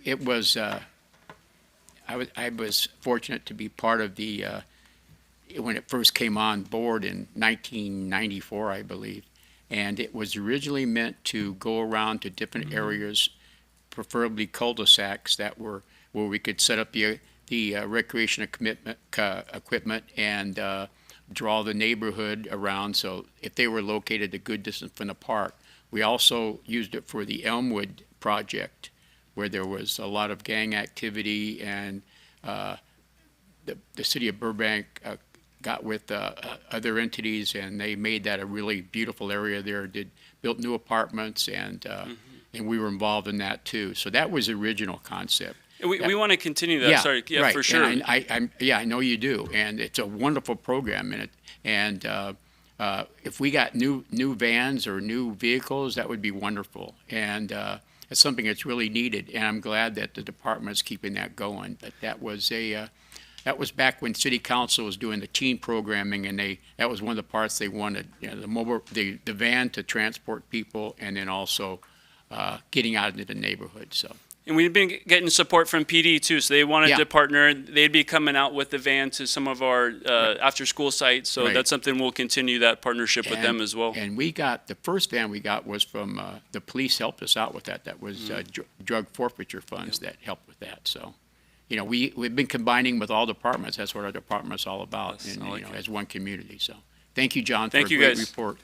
It was, I was fortunate to be part of the, when it first came on board in 1994, I believe. And it was originally meant to go around to different areas, preferably cul-de-sacs that were where we could set up the recreation equipment and draw the neighborhood around. So if they were located a good distance from the park. We also used it for the Elmwood project, where there was a lot of gang activity, and the city of Burbank got with other entities, and they made that a really beautiful area there. Built new apartments, and we were involved in that too. So that was the original concept. We want to continue that. Yeah, Sorry, yeah, right. for sure. And I know you do, and it's a wonderful program in it. And if we got new vans or new vehicles, that would be wonderful. And it's something that's really needed. And I'm glad that the department's keeping that going. But that was back when City Council was doing the teen programming, and that was one of the parts they wanted. The van to transport people, and then also getting out into the neighborhood. So. And we've been getting support from PD too, so they wanted to partner. They'd be coming out with the van to some of our after-school sites, so that's something we'll continue that partnership with them as well. And the first van we got was from, the police helped us out with that. That was drug forfeiture funds that helped with that. So, we've been combining with all departments. That's what our department's all about, Yes, and, as one community. So, thank you, John, Thank for you, a great guys. report.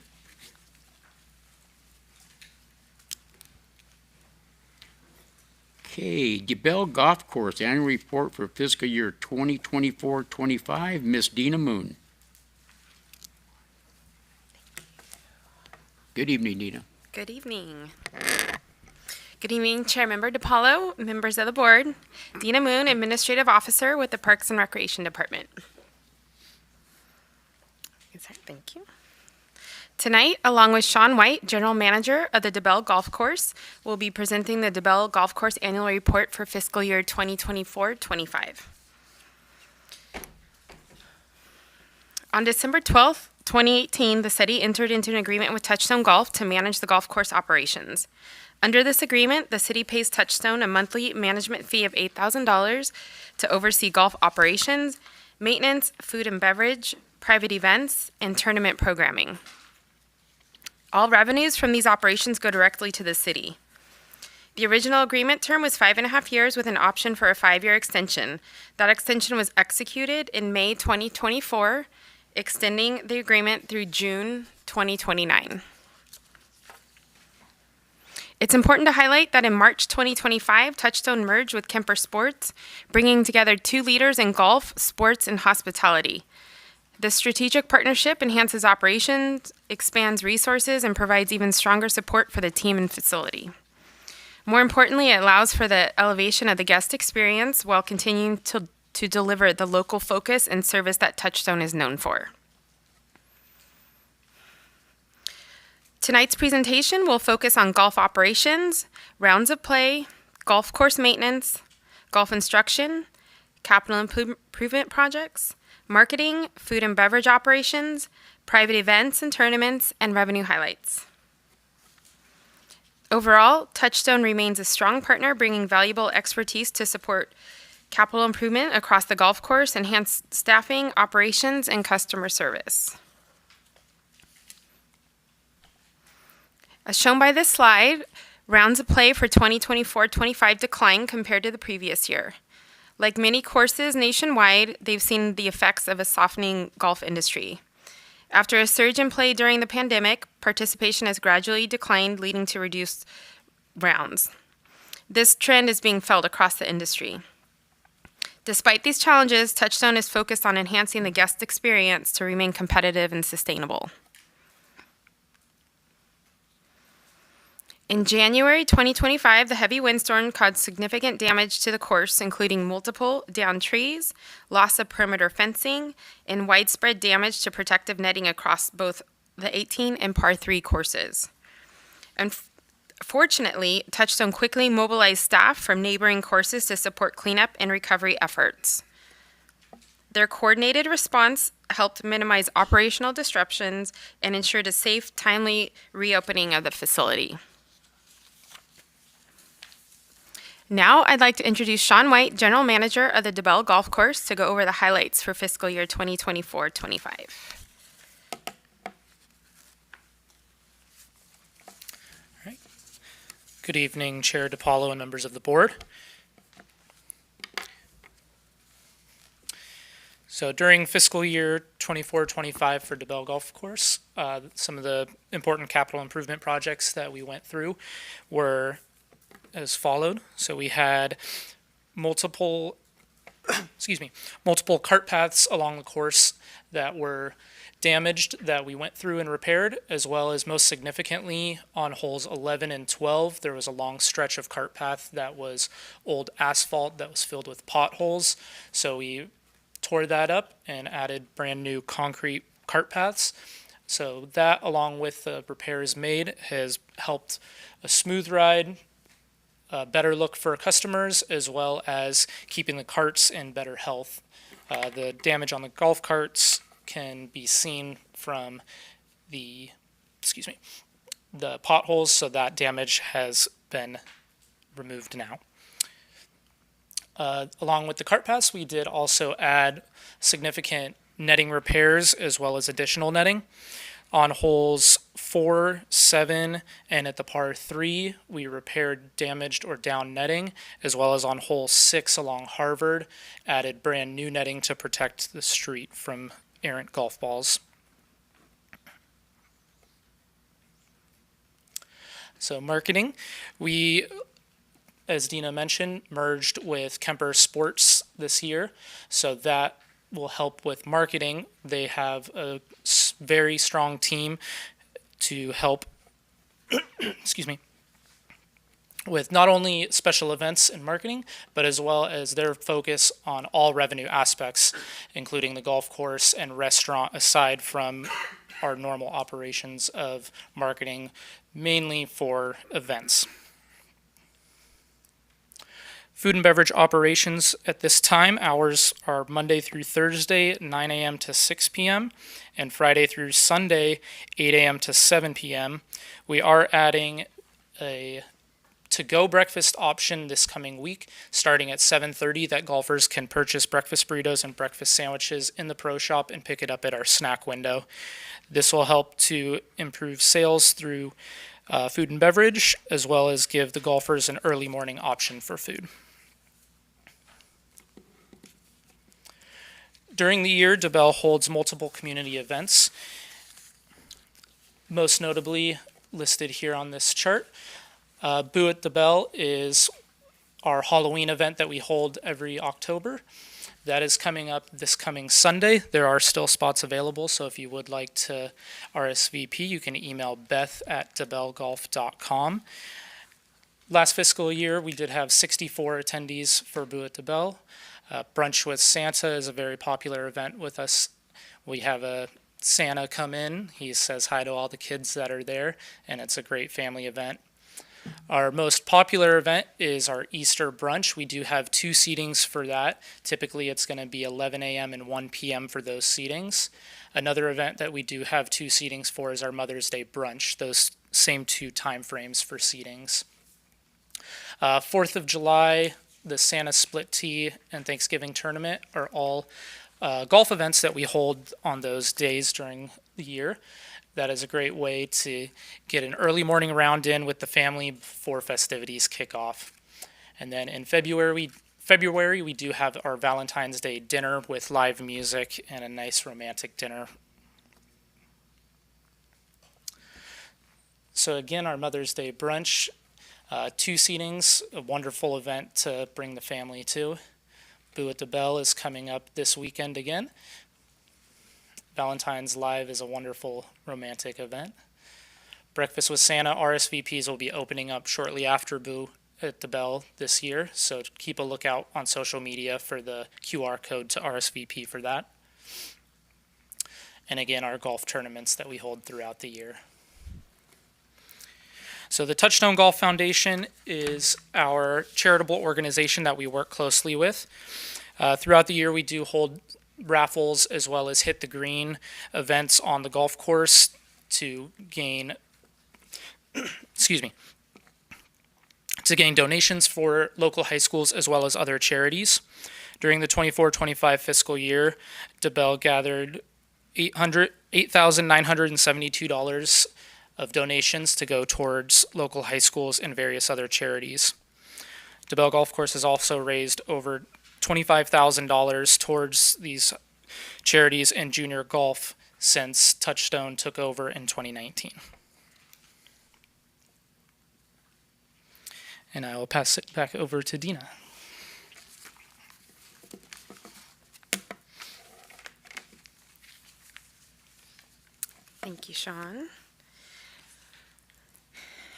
Okay, DeBell Golf Course Annual Report for fiscal year 2024-25, Miss Dina Moon. Good evening, Dina. Good evening. Good evening, Chair Member DiPaolo, members of the board. Dina Moon, Administrative Officer with the Parks and Recreation Department. Thank you. Tonight, along with Sean White, General Manager of the DeBell Golf Course, we'll be presenting the DeBell Golf Course Annual Report for fiscal year 2024-25. On December 12th, 2018, the city entered into an agreement with Touchstone Golf to manage the golf course operations. Under this agreement, the city pays Touchstone a monthly management fee of $8,000 to oversee golf operations, maintenance, food and beverage, private events, and tournament programming. All revenues from these operations go directly to the city. The original agreement term was 5.5 years with an option for a 5-year extension. That extension was executed in May 2024, extending the agreement through June 2029. It's important to highlight that in March 2025, Touchstone merged with Kemper Sports, bringing together two leaders in golf, sports, and hospitality. This strategic partnership enhances operations, expands resources, and provides even stronger support for the team and facility. More importantly, it allows for the elevation of the guest experience while continuing to deliver the local focus and service that Touchstone is known for. Tonight's presentation will focus on golf operations, rounds of play, golf course maintenance, golf instruction, capital improvement projects, marketing, food and beverage operations, private events and tournaments, and revenue highlights. Overall, Touchstone remains a strong partner, bringing valuable expertise to support capital improvement across the golf course, enhanced staffing, operations, and customer service. As shown by this slide, rounds of play for 2024-25 declined compared to the previous year. Like many courses nationwide, they've seen the effects of a softening golf industry. After a surge in play during the pandemic, participation has gradually declined, leading to reduced rounds. This trend is being felt across the industry. Despite these challenges, Touchstone is focused on enhancing the guest experience to remain competitive and sustainable. In January 2025, the heavy windstorm caused significant damage to the course, including multiple downed trees, loss of perimeter fencing, and widespread damage to protective netting across both the 18 and par 3 courses. Fortunately, Touchstone quickly mobilized staff from neighboring courses to support cleanup and recovery efforts. Their coordinated response helped minimize operational disruptions and ensured a safe, timely reopening of the facility. Now, I'd like to introduce Sean White, General Manager of the DeBell Golf Course, to go over the highlights for fiscal year 2024-25. Good evening, Chair DiPaolo and members of the board. So during fiscal year 24-25 for DeBell Golf Course, some of the important capital improvement projects that we went through were as followed. So we had multiple cart paths along the course that were damaged that we went through and repaired, as well as most significantly on holes 11 and 12, there was a long stretch of cart path that was old asphalt that was filled with potholes. So we tore that up and added brand new concrete cart paths. So that, along with the repairs made, has helped a smooth ride, a better look for customers, as well as keeping the carts in better health. The damage on the golf carts can be seen from the potholes, so that damage has been removed now. Along with the cart paths, we did also add significant netting repairs as well as additional netting. On holes 4, 7, and at the par 3, we repaired damaged or down netting, as well as on hole 6 along Harvard, added brand new netting to protect the street from errant golf balls. So marketing, we, as Dina mentioned, merged with Kemper Sports this year, so that will help with marketing. They have a very strong team to help with not only special events and marketing, but as well as their focus on all revenue aspects, including the golf course and restaurant, aside from our normal operations of marketing, mainly for events. Food and beverage operations at this time, hours are Monday through Thursday, 9 a.m. to 6 p.m., and Friday through Sunday, 8 a.m. to 7 p.m. We are adding a to-go breakfast option this coming week, starting at 7:30, that golfers can purchase breakfast burritos and breakfast sandwiches in the pro shop and pick it up at our snack window. This will help to improve sales through food and beverage, as well as give the golfers an early morning option for food. During the year, DeBell holds multiple community events, most notably listed here on this chart. Boo at DeBell is our Halloween event that we hold every October. That is coming up this coming Sunday. There are still spots available, so if you would like to RSVP, you can email beth@debellgolf.com. Last fiscal year, we did have 64 attendees for Boo at DeBell. Brunch with Santa is a very popular event with us. We have a Santa come in. He says hi to all the kids that are there, and it's a great family event. Our most popular event is our Easter brunch. We do have 2 seatings for that. Typically, it's going to be 11 a.m. and 1 p.m. for those seatings. Another event that we do have 2 seatings for is our Mother's Day brunch, those same 2 time frames for seatings. 4th of July, the Santa Split Tee and Thanksgiving Tournament are all golf events that we hold on those days during the year. That is a great way to get an early morning round in with the family before festivities kick off. And then in February, we do have our Valentine's Day dinner with live music and a nice romantic dinner. So again, our Mother's Day brunch, 2 seatings, a wonderful event to bring the family to. Boo at DeBell is coming up this weekend again. Valentine's Live is a wonderful romantic event. Breakfast with Santa RSVPs will be opening up shortly after Boo at DeBell this year, so keep a lookout on social media for the QR code to RSVP for that. And again, our golf tournaments that we hold throughout the year. So the Touchstone Golf Foundation is our charitable organization that we work closely with. Throughout the year, we do hold raffles as well as hit the green events on the golf course to gain to gain donations for local high schools as well as other charities. During the 24-25 fiscal year, DeBell gathered $8,972 of donations to go towards local high schools and various other charities. DeBell Golf Course has also raised over $25,000 towards these charities and junior golf since Touchstone took over in 2019. And I will pass it back over to Dina. Thank you, Sean.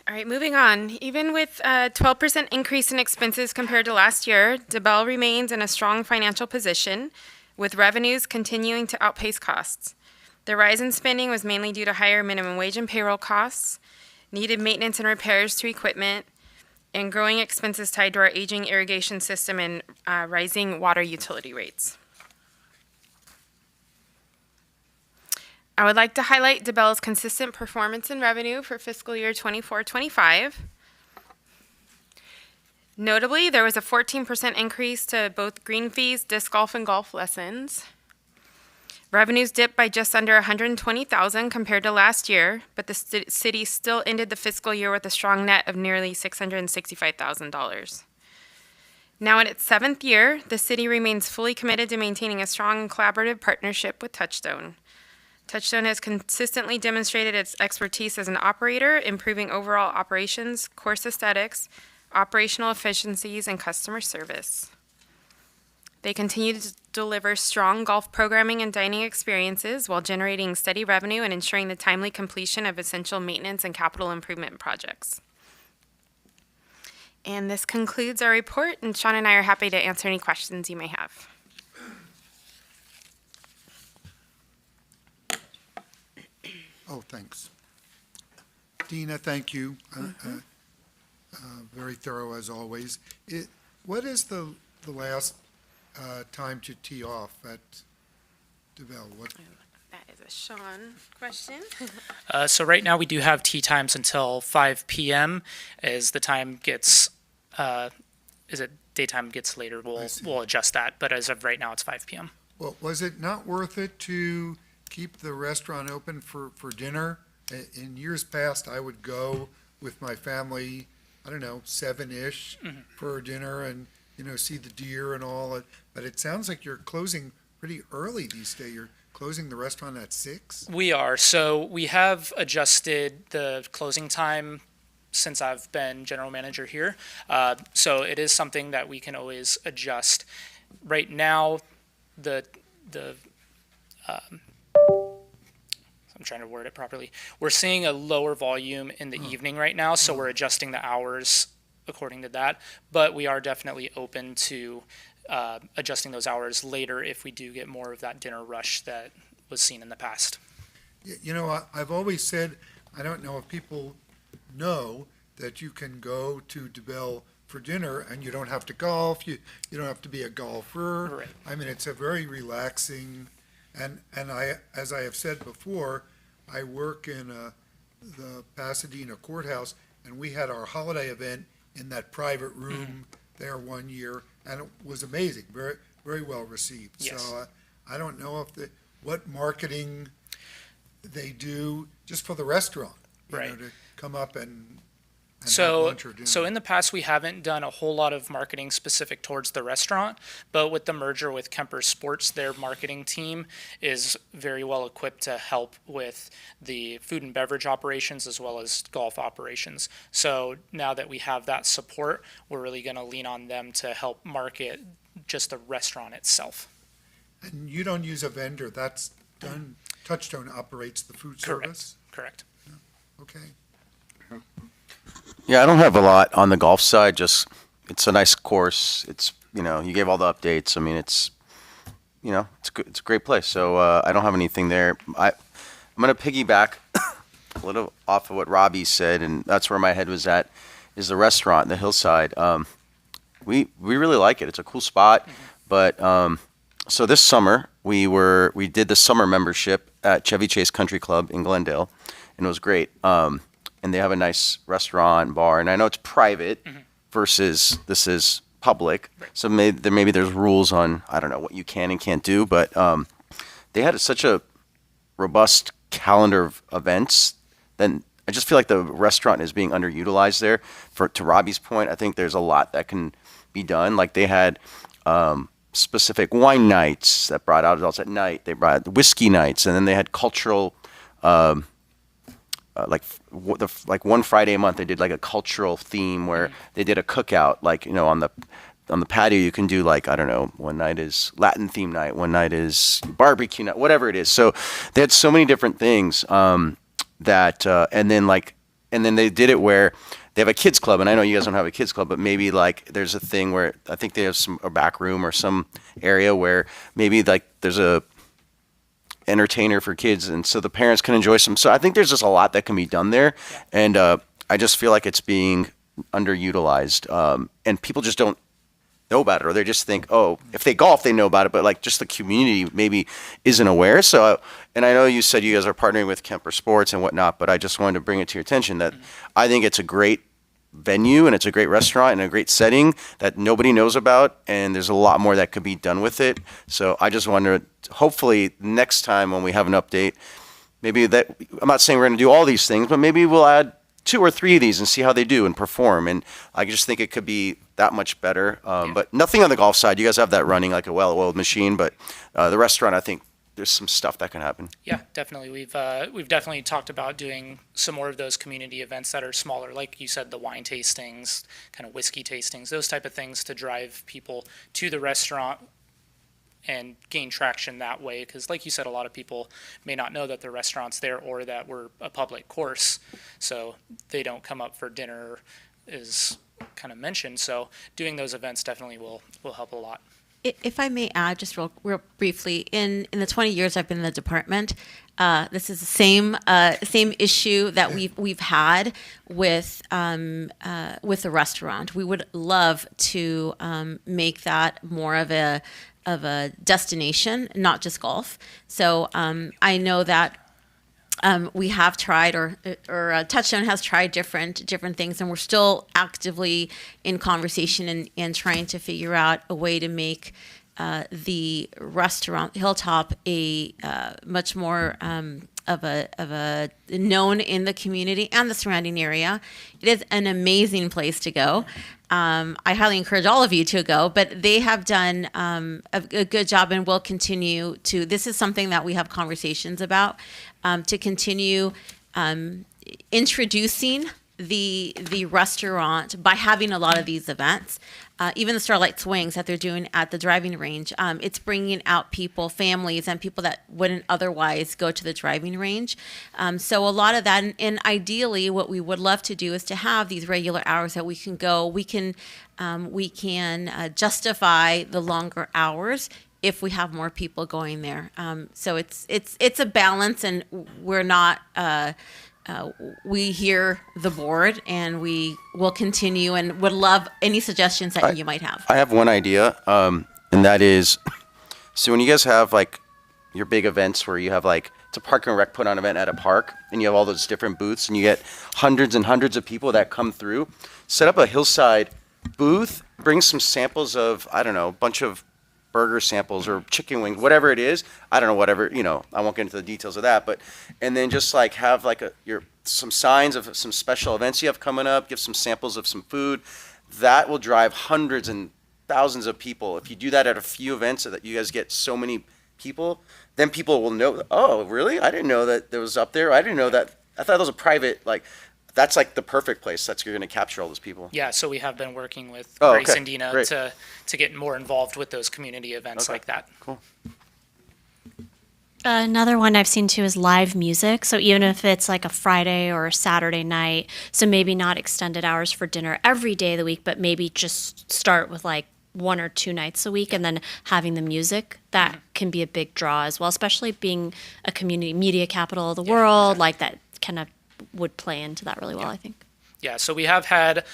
All right, moving on. Even with a 12% increase in expenses compared to last year, DeBell remains in a strong financial position, with revenues continuing to outpace costs. The rise in spending was mainly due to higher minimum wage and payroll costs, needed maintenance and repairs to equipment, and growing expenses tied to our aging irrigation system and rising water utility rates. I would like to highlight DeBell's consistent performance in revenue for fiscal year 24-25. Notably, there was a 14% increase to both green fees, disc golf, and golf lessons. Revenues dipped by just under $120,000 compared to last year, but the city still ended the fiscal year with a strong net of nearly $665,000. Now in its 7th year, the city remains fully committed to maintaining a strong and collaborative partnership with Touchstone. Touchstone has consistently demonstrated its expertise as an operator, improving overall operations, course aesthetics, operational efficiencies, and customer service. They continue to deliver strong golf programming and dining experiences while generating steady revenue and ensuring the timely completion of essential maintenance and capital improvement projects. And this concludes our report, and Sean and I are happy to answer any questions you may have. Oh, thanks. Dina, thank you. Very thorough as always. What is the last time to tee off at DeBell? What? That That is a Sean question. So right now we do have tea times until 5 p.m. As the time gets, as it daytime gets later, we'll adjust that. But as of right now, it's 5 p.m. Well, was it not worth it to keep the restaurant open for dinner? In years past, I would go with my family, I don't know, 7-ish for dinner and, see the deer and all. But it sounds like you're closing pretty early these days. You're closing the restaurant at 6? We are. So we have adjusted the closing time since I've been general manager here. So it is something that we can always adjust. Right now, I'm trying to word it properly. We're seeing a lower volume in the evening right now, so we're adjusting the hours according to that. But we are definitely open to adjusting those hours later if we do get more of that dinner rush that was seen in the past. I've always said, I don't know if people know that you can go to DeBelle for dinner and you don't have to golf, you don't have to be a golfer. Right. I mean, it's a very relaxing, and as I have said before, I work in the Pasadena courthouse, and we had our holiday event in that private room there one year, and it was amazing, very, very well received. Yes. So I don't know what marketing they do just for the restaurant, Right. to come up and have So, lunch or dinner. so in the past, we haven't done a whole lot of marketing specific towards the restaurant, but with the merger with Kemper Sports, their marketing team is very well equipped to help with the food and beverage operations as well as golf operations. So now that we have that support, we're really going to lean on them to help market just the restaurant itself. And you don't use a vendor, that's done, Touchstone operates the food service? Correct. Okay. Yeah, I don't have a lot on the golf side. Just it's a nice course. It's you gave all the updates. I mean, it's it's good. It's a great place. So I don't have anything there. I'm gonna piggyback a little off of what Robbie said, and that's where my head was at. Is the restaurant, the Hillside. We really like it. It's a cool spot. But so this summer we did the summer membership at Chevy Chase Country Club in Glendale, and it was great. And they have a nice restaurant, bar, and I know it's private versus this is public. So maybe there's rules on, I don't know, what you can and can't do, but they had such a robust calendar of events. Then I just feel like the restaurant is being underutilized there. To Robbie's point, I think there's a lot that can be done. Like they had specific wine nights that brought out adults at night. They brought whiskey nights, and then they had cultural like one Friday a month they did like a cultural theme where they did a cookout, like on the patio you can do like, I don't know, one night is Latin theme night, one night is barbecue night, whatever it is. So they had so many different things and then they did it where they have a kids club, and I know you guys don't have a kids club, but maybe like there's a thing where I think they have a back room or some area where maybe like there's a entertainer for kids, and so the parents can enjoy some. So I think there's just a lot that can be done there, and I just feel like it's being underutilized, and people just don't know about it, or they just think, oh, if they golf, they know about it, but like just the community maybe isn't aware. So, and I know you said you guys are partnering with Kemper Sports and whatnot, but I just wanted to bring it to your attention that I think it's a great venue and it's a great restaurant and a great setting that nobody knows about, and there's a lot more that could be done with it. So I just wonder, hopefully next time when we have an update, maybe that, I'm not saying we're going to do all these things, but maybe we'll add 2 or 3 of these and see how they do and perform. And I just think it could be that much better. But nothing on the golf side. You guys have that running like a well-oiled machine, but the restaurant, I think there's some stuff that can happen. Yeah, definitely. We've definitely talked about doing some more of those community events that are smaller, like you said, the wine tastings, kind of whiskey tastings, those type of things to drive people to the restaurant and gain traction that way. Because like you said, a lot of people may not know that the restaurant's there or that we're a public course, so they don't come up for dinner is kind of mentioned. So doing those events definitely will help a lot. If I may add, just real briefly, in the 20 years I've been in the department, this is the same issue that we've had with the restaurant. We would love to make that more of a a destination, not just golf. So I know that we have tried, or Touchstone has tried different things, and we're still actively in conversation and trying to figure out a way to make the restaurant Hilltop a much more of a known in the community and the surrounding area. It is an amazing place to go. I highly encourage all of you to go, but they have done a good job and will continue to. This is something that we have conversations about, to continue introducing the restaurant by having a lot of these events. Even the Starlight Swings that they're doing at the driving range, it's bringing out people, families, and people that wouldn't otherwise go to the driving range. So a lot of that, and ideally, what we would love to do is to have these regular hours that we can go. We can justify the longer hours if we have more people going there. So it's a balance, and we're not. We hear the board, and we will continue, and would love any suggestions that you might have. I have one idea, and that is, so when you guys have like your big events where you have like, it's a park and rec put on event at a park, and you have all those different booths, and you get hundreds and hundreds of people that come through, set up a hillside booth, bring some samples of, I don't know, a bunch of burger samples or chicken wings, whatever it is. I don't know, whatever, I won't get into the details of that, but, and then just like have like some signs of some special events you have coming up, give some samples of some food. That will drive hundreds and thousands of people. If you do that at a few events so that you guys get so many people, then people will know, oh, really? I didn't know that there was up there. I didn't know that. I thought it was a private, like, that's like the perfect place. You're going to capture all those people. Yeah, so we have been working with Oh, Grace okay. and Dina Great. to get more involved with those community events Okay. like that. Cool. Another one I've seen too is live music. So even if it's like a Friday or a Saturday night, so maybe not extended hours for dinner every day of the week, but maybe just start with like 1 or 2 nights a week, and then having the music, that can be a big draw as well, especially being a community media capital of the world. Exactly. Like that kind of would play into that really well, I think. Yeah, so we have had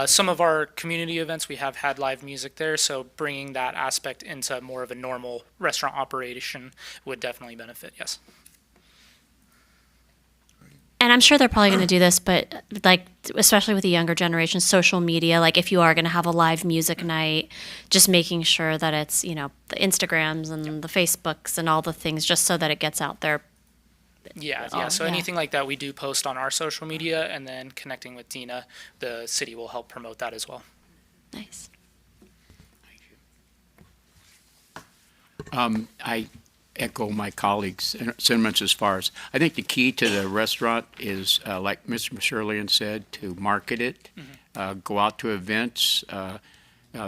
some of our community events, we have had live music there, so bringing that aspect into more of a normal restaurant operation would definitely benefit, yes. And I'm sure they're probably going to do this, but like, especially with the younger generation, social media, like if you are going to have a live music night, just making sure that it's, the Instagrams and the Facebooks and all the things, just so that it gets out there. Yeah, so yeah. anything like that we do post on our social media, and then connecting with Dina, the city will help promote that as well. Nice. I echo my colleagues' sentiments as far as, I think the key to the restaurant is, like Mr. Mercerlian said, to market it, go out to events,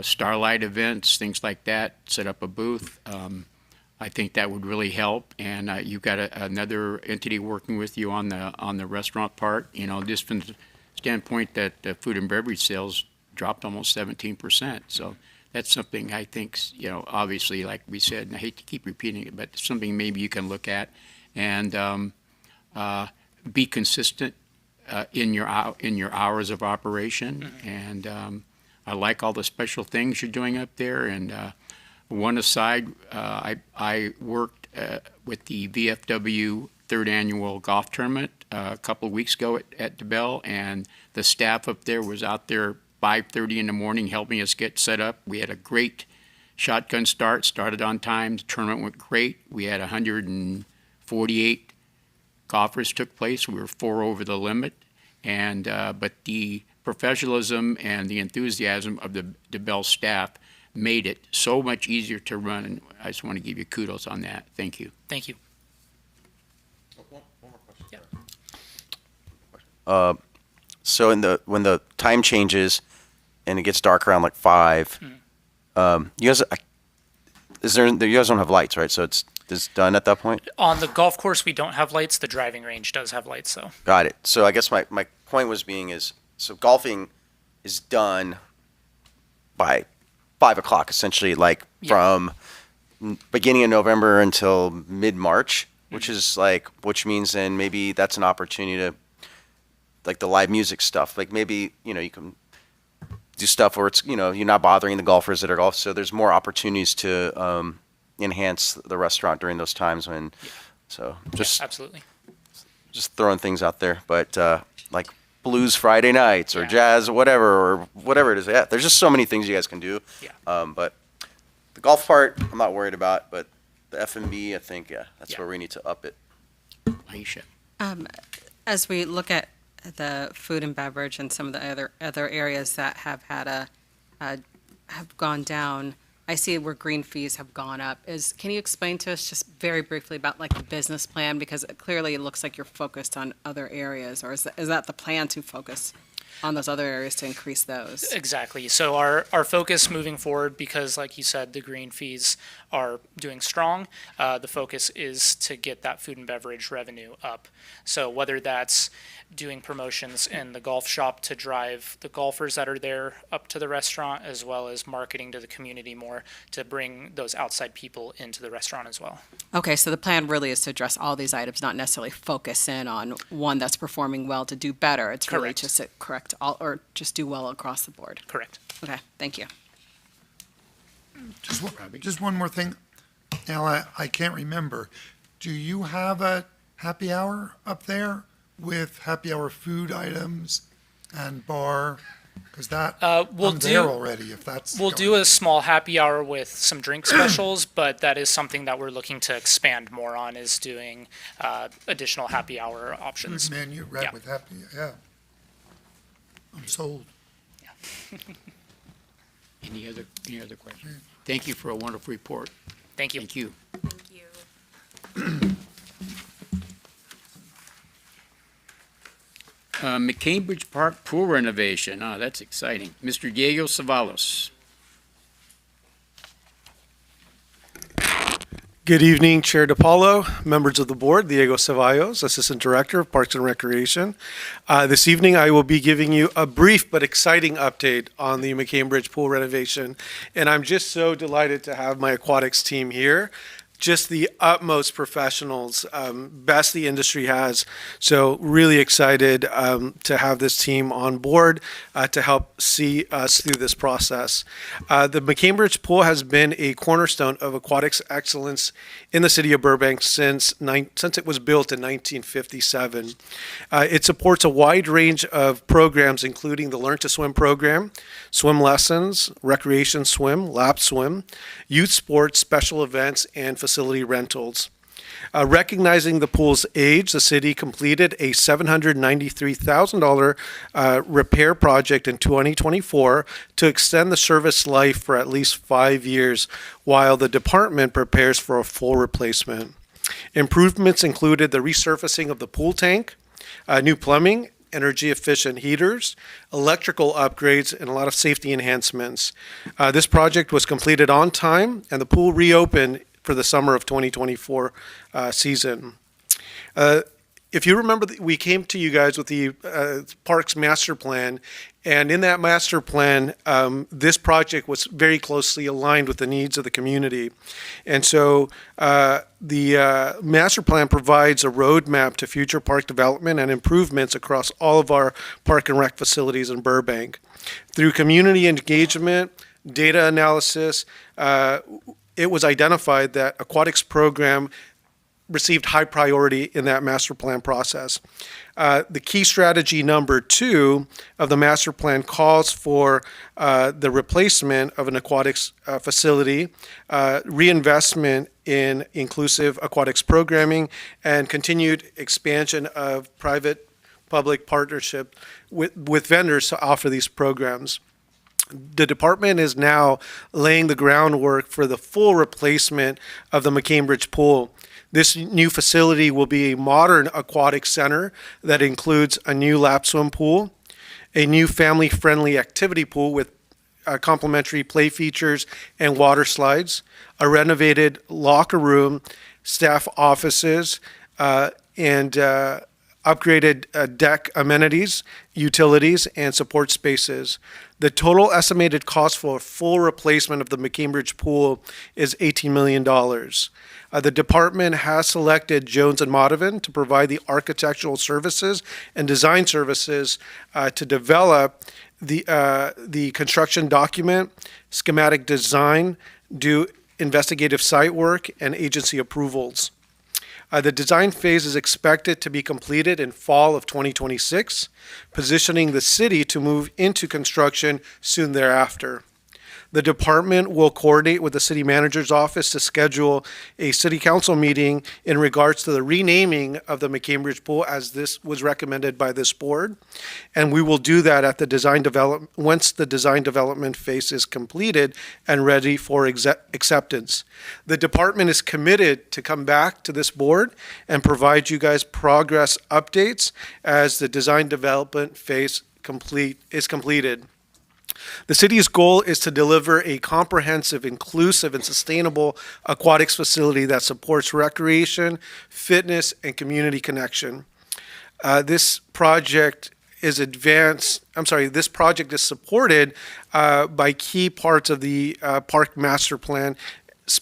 Starlight events, things like that, set up a booth. I think that would really help, and you've got another entity working with you on the restaurant part. Just from the standpoint that the food and beverage sales dropped almost 17%. So that's something I think, obviously, like we said, and I hate to keep repeating it, but something maybe you can look at and be consistent in your hours of operation. And I like all the special things you're doing up there. And one aside, I worked with the VFW third annual golf tournament a couple of weeks ago at DeBell, and the staff up there was out there 5:30 in the morning helping us get set up. We had a great shotgun start, started on time. The tournament went great. We had 148 golfers took place. We were 4 over the limit, and but the professionalism and the enthusiasm of the DeBell staff made it so much easier to run, and I just want to give you kudos on that. Thank you. Thank you. So when the time changes and it gets dark around like 5, you guys, you guys don't have lights, right? So it's done at that point? On the golf course, we don't have lights. The driving range does have lights, though. Got it. So I guess my point was being is, so golfing is done by 5 o'clock, essentially, like from beginning of November until mid-March, which means then maybe that's an opportunity to, like the live music stuff, like maybe, you can do stuff where it's, you're not bothering the golfers that are golf. So there's more opportunities to enhance the restaurant during those times when, so just Absolutely. just throwing things out there. But like blues Friday nights or jazz, whatever it is. Yeah, there's just so many things you guys can do. Yeah. But the golf part, I'm not worried about. But the F&B, I think, that's where we need to up it. Aisha. As we look at the food and beverage and some of the other areas that have had have gone down, I see where green fees have gone up. Can you explain to us just very briefly about like the business plan? Because clearly it looks like you're focused on other areas, or is that the plan to focus on those other areas to increase those? Exactly. So our focus moving forward, because like you said, the green fees are doing strong, the focus is to get that food and beverage revenue up. So whether that's doing promotions in the golf shop to drive the golfers that are there up to the restaurant, as well as marketing to the community more to bring those outside people into the restaurant as well. Okay, so the plan really is to address all these items, not necessarily focus in on one that's performing well to do better. It's really Correct. just to correct all, or just do well across the board. Correct. Okay, thank you. Just one more thing. Now, I can't remember. Do you have a happy hour up there with happy hour food items and bar? Because We'll I'm there do- already, if that's. We'll do a small happy hour with some drink specials, but that is something that we're looking to expand more on, is doing additional happy hour options. Good menu, right, Yeah. with happy, yeah. I'm sold. Any other questions? Thank you for a wonderful report. Thank you. Thank you. McCambridge Park pool renovation. That's exciting. Mr. Diego Savalos. Good evening, Chair DiPaolo, members of the board, Diego Ceballos, Assistant Director of Parks and Recreation. This evening, I will be giving you a brief but exciting update on the McCambridge pool renovation. And I'm just so delighted to have my aquatics team here. Just the utmost professionals, best the industry has. So really excited to have this team on board to help see us through this process. The McCambridge Pool has been a cornerstone of aquatics excellence in the city of Burbank since it was built in 1957. It supports a wide range of programs, including the Learn to Swim program, swim lessons, recreation swim, lap swim, youth sports, special events, and facility rentals. Recognizing the pool's age, the city completed a $793,000 repair project in 2024 to extend the service life for at least 5 years, while the department prepares for a full replacement. Improvements included the resurfacing of the pool tank, new plumbing, energy-efficient heaters, electrical upgrades, and a lot of safety enhancements. This project was completed on time, and the pool reopened for the summer of 2024 season. If you remember, we came to you guys with the Parks Master Plan, and in that master plan, this project was very closely aligned with the needs of the community. And so the master plan provides a roadmap to future park development and improvements across all of our park and rec facilities in Burbank. Through community engagement, data analysis, it was identified that aquatics program received high priority in that master plan process. The key strategy number 2 of the master plan calls for the replacement of an aquatics facility, reinvestment in inclusive aquatics programming, and continued expansion of private-public partnership with vendors to offer these programs. The department is now laying the groundwork for the full replacement of the McCambridge Pool. This new facility will be a modern aquatic center that includes a new lap swim pool, a new family-friendly activity pool with complimentary play features and water slides, a renovated locker room, staff offices, and upgraded deck amenities, utilities, and support spaces. The total estimated cost for a full replacement of the McCambridge Pool is $18 million. The department has selected Jones and Motivin to provide the architectural services and design services to develop the construction document, schematic design, do investigative site work, and agency approvals. The design phase is expected to be completed in fall of 2026, positioning the city to move into construction soon thereafter. The department will coordinate with the city manager's office to schedule a city council meeting in regards to the renaming of the McCambridge Pool as this was recommended by this board. And we will do that at the design develop once the design development phase is completed and ready for acceptance. The department is committed to come back to this board and provide you guys progress updates as the design development phase is completed. The city's goal is to deliver a comprehensive, inclusive, and sustainable aquatics facility that supports recreation, fitness, and community connection. This project is supported by key parts of the park master plan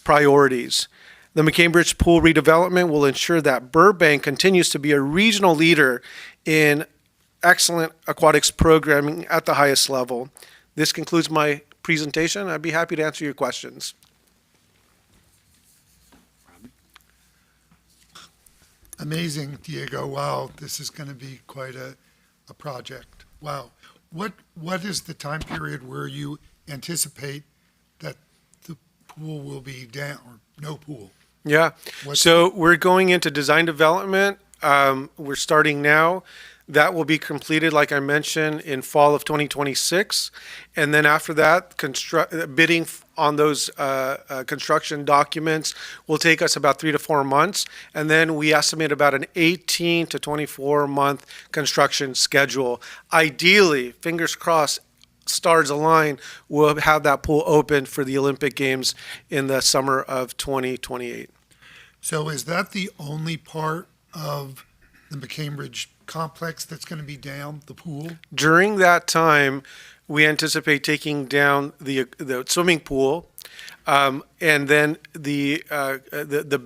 priorities. The McCambridge Pool redevelopment will ensure that Burbank continues to be a regional leader in excellent aquatics programming at the highest level. This concludes my presentation. I'd be happy to answer your questions. Amazing, Diego. Wow, this is going to be quite a project. Wow. What is the time period where you anticipate that the pool will be down or no pool? Yeah. So we're going into design development. We're starting now. That will be completed, like I mentioned, in fall of 2026. And then after that, bidding on those construction documents will take us about 3 to 4 months. And then we estimate about an 18 to 24-month construction schedule. Ideally, fingers crossed, stars align, we'll have that pool open for the Olympic Games in the summer of 2028. So is that the only part of the McCambridge complex that's going to be down, the pool? During that time, we anticipate taking down the swimming pool, and then the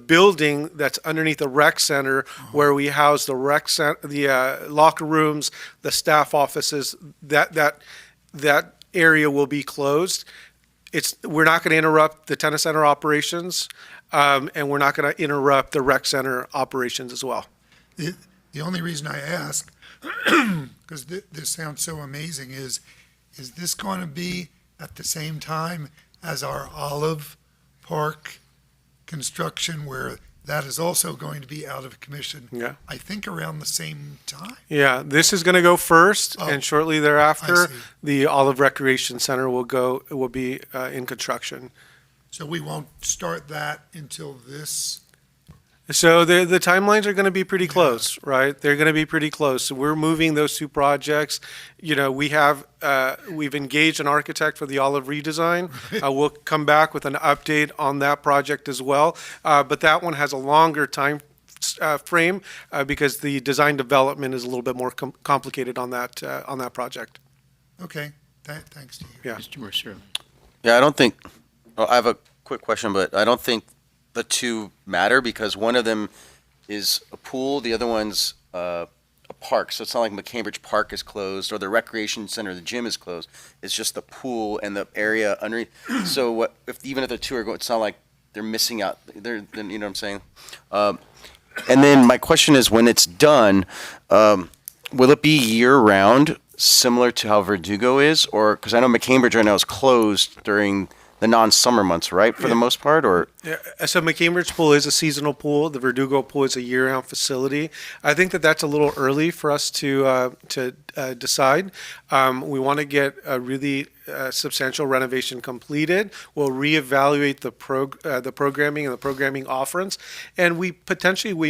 building that's underneath the rec center, where we house the rec center, the locker rooms, the staff offices. That area will be closed. We're not going to interrupt the tennis center operations, and we're not going to interrupt the rec center operations as well. The only reason I ask, because this sounds so amazing, is this going to be at the same time as our Olive Park construction, where that is also going to be out of commission? Yeah. I think around the same time. Yeah, this is going to go first, and shortly I thereafter, see. the Olive Recreation Center will be in construction. So we won't start that until this. So the timelines are going to be pretty close, right? They're going to be pretty close. So we're moving those two projects. You know, we've engaged an architect for the Olive redesign. We'll come back with an update on that project as well. But that one has a longer time frame because the design development is a little bit more complicated on that project. Okay, thanks to you. Yeah. Mr. Mercer. Yeah, I don't think, I have a quick question, but I don't think the two matter because one of them is a pool, the other one's a park. So it's not like McCambridge Park is closed or the recreation center, the gym is closed. It's just the pool and the area underneath. So even if the two are going, it's not like they're missing out. You know what I'm saying? And then my question is, when it's done, will it be year round, similar to how Verdugo is, or because I know McCambridge right now is closed during the non-summer months, right, for the most part, or? Yeah, so McCambridge Pool is a seasonal pool. The Verdugo Pool is a year-round facility. I think that's a little early for us to decide. We want to get a really substantial renovation completed. We'll reevaluate the programming and the programming offerings, and we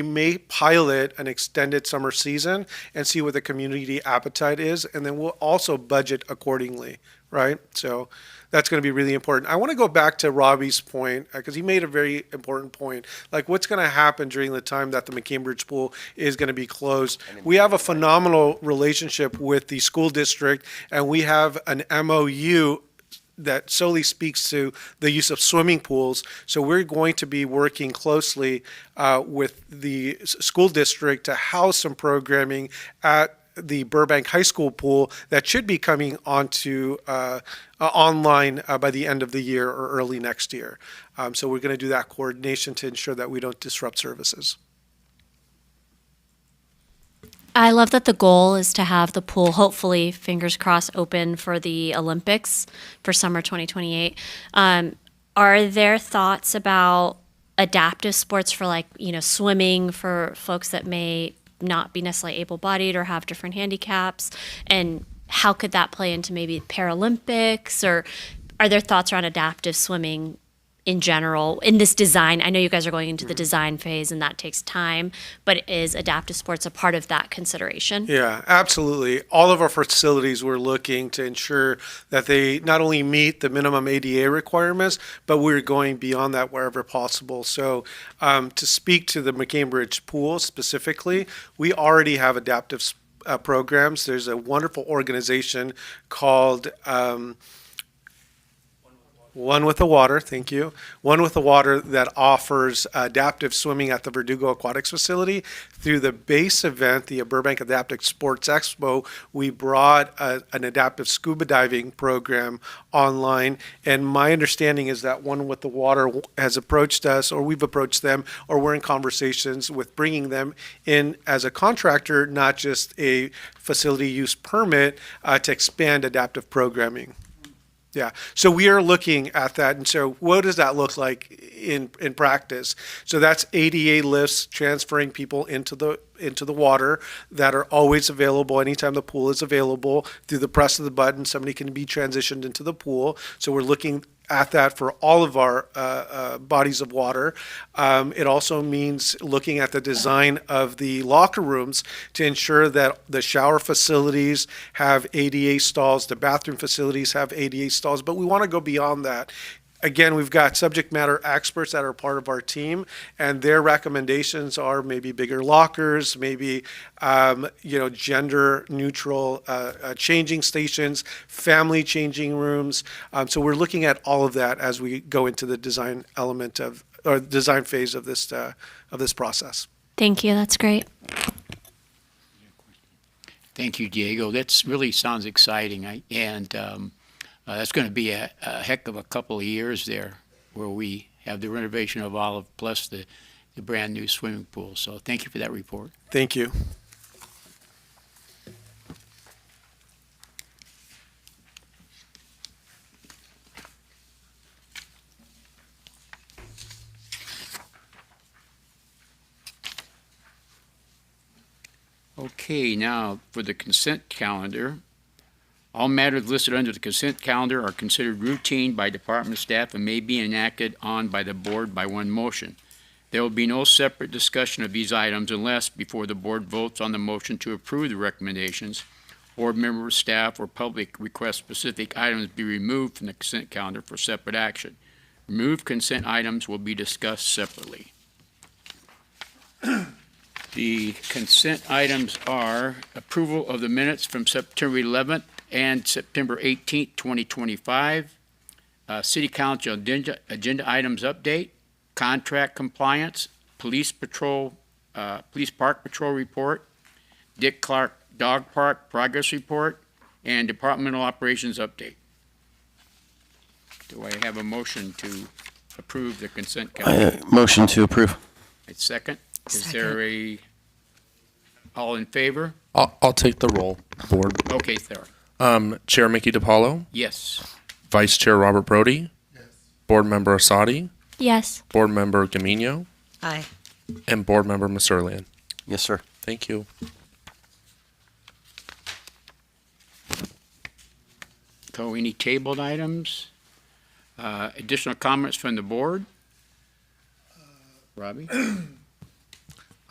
may pilot an extended summer season and see what the community appetite is, and then we'll also budget accordingly, right? So that's going to be really important. I want to go back to Robbie's point because he made a very important point. Like, what's going to happen during the time that the McCambridge Pool is going to be closed? We have a phenomenal relationship with the school district, and we have an MOU that solely speaks to the use of swimming pools. So we're going to be working closely with the school district to house some programming at the Burbank High School pool that should be coming onto online by the end of the year or early next year. So we're going to do that coordination to ensure that we don't disrupt services. I love that the goal is to have the pool, hopefully, fingers crossed, open for the Olympics for summer 2028. Are there thoughts about adaptive sports for, like, swimming for folks that may not be necessarily able-bodied or have different handicaps? And how could that play into maybe Paralympics? Or are there thoughts around adaptive swimming in general in this design? I know you guys are going into the design phase and that takes time, but is adaptive sports a part of that consideration? Yeah, absolutely. All of our facilities, we're looking to ensure that they not only meet the minimum ADA requirements, but we're going beyond that wherever possible. So to speak to the McCambridge pool specifically, we already have adaptive programs. There's a wonderful organization called One with the Water, thank you. One with the Water that offers adaptive swimming at the Verdugo Aquatics facility. Through the base event, the Burbank Adaptive Sports Expo, we brought an adaptive scuba diving program online. And my understanding is that One with the Water has approached us, or we've approached them, or we're in conversations with bringing them in as a contractor, not just a facility use permit, to expand adaptive programming. Yeah, so we are looking at that, and so what does that look like in practice? So that's ADA lifts, transferring people into the water that are always available anytime the pool is available. Through the press of the button, somebody can be transitioned into the pool. So we're looking at that for all of our bodies of water. It also means looking at the design of the locker rooms to ensure that the shower facilities have ADA stalls, the bathroom facilities have ADA stalls, but we want to go beyond that. Again, we've got subject matter experts that are part of our team, and their recommendations are maybe bigger lockers, maybe gender neutral changing stations, family changing rooms. So we're looking at all of that as we go into the design element or design phase of this process. Thank you. That's great. Thank you, Diego. That really sounds exciting. That's going to be a heck of a couple of years there where we have the renovation of Olive plus the brand new swimming pool. So thank you for that report. Thank you. Okay, now for the consent calendar. All matters listed under the consent calendar are considered routine by department staff and may be enacted on by the board by one motion. There will be no separate discussion of these items unless, before the board votes on the motion to approve the recommendations, board members, staff, or public request specific items be removed from the consent calendar for separate action. Removed consent items will be discussed separately. The consent items are approval of the minutes from September 11th and September 18th, 2025, City Council agenda items update, contract compliance, police park patrol report, Dick Clark Dog Park progress report, and departmental operations update. Do I have a motion to approve the consent calendar? Motion to approve. Second. Is there all in favor? I'll take the roll, board. Okay, Sarah. Chair Mickey DiPaolo, Yes. Vice Chair Robert Brody, Yes. Board Member Asadi, Yes. Board Member Gamino, Aye. and Board Member Masurlian. Yes, sir. Thank you. So any tabled items? Additional comments from the board? Robbie?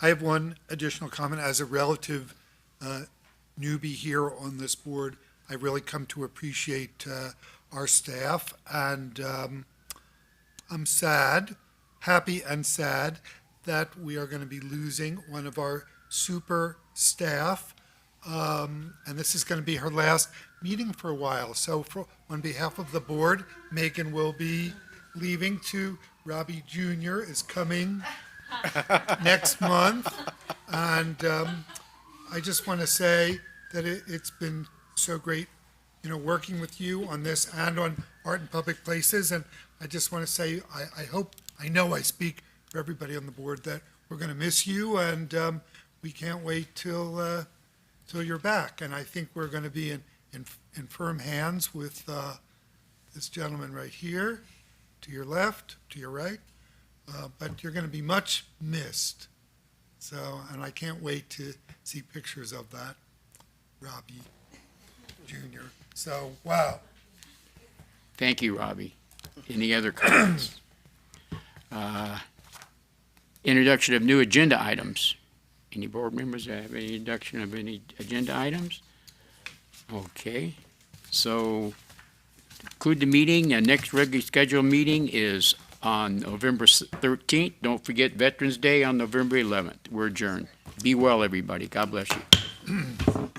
I have one additional comment. As a relative newbie here on this board, I really come to appreciate our staff, and I'm happy and sad, that we are going to be losing one of our super staff, and this is going to be her last meeting for a while. So on behalf of the board, Megan will be leaving to Robbie Jr. is coming next month, and I just want to say that it's been so great, working with you on this and on Art in Public Places. And I just want to say, I know I speak for everybody on the board that we're going to miss you, and we can't wait till you're back. And I think we're going to be in firm hands with this gentleman right here, to your left, to your right. But you're going to be much missed. So, and I can't wait to see pictures of that, Robbie Jr. So, wow. Thank you, Robbie. Any other comments? Introduction of new agenda items. Any board members have any introduction of any agenda items? Okay, so to conclude the meeting, the next regularly scheduled meeting is on November 13th. Don't forget Veterans Day on November 11th. We're adjourned. Be well, everybody. God bless you.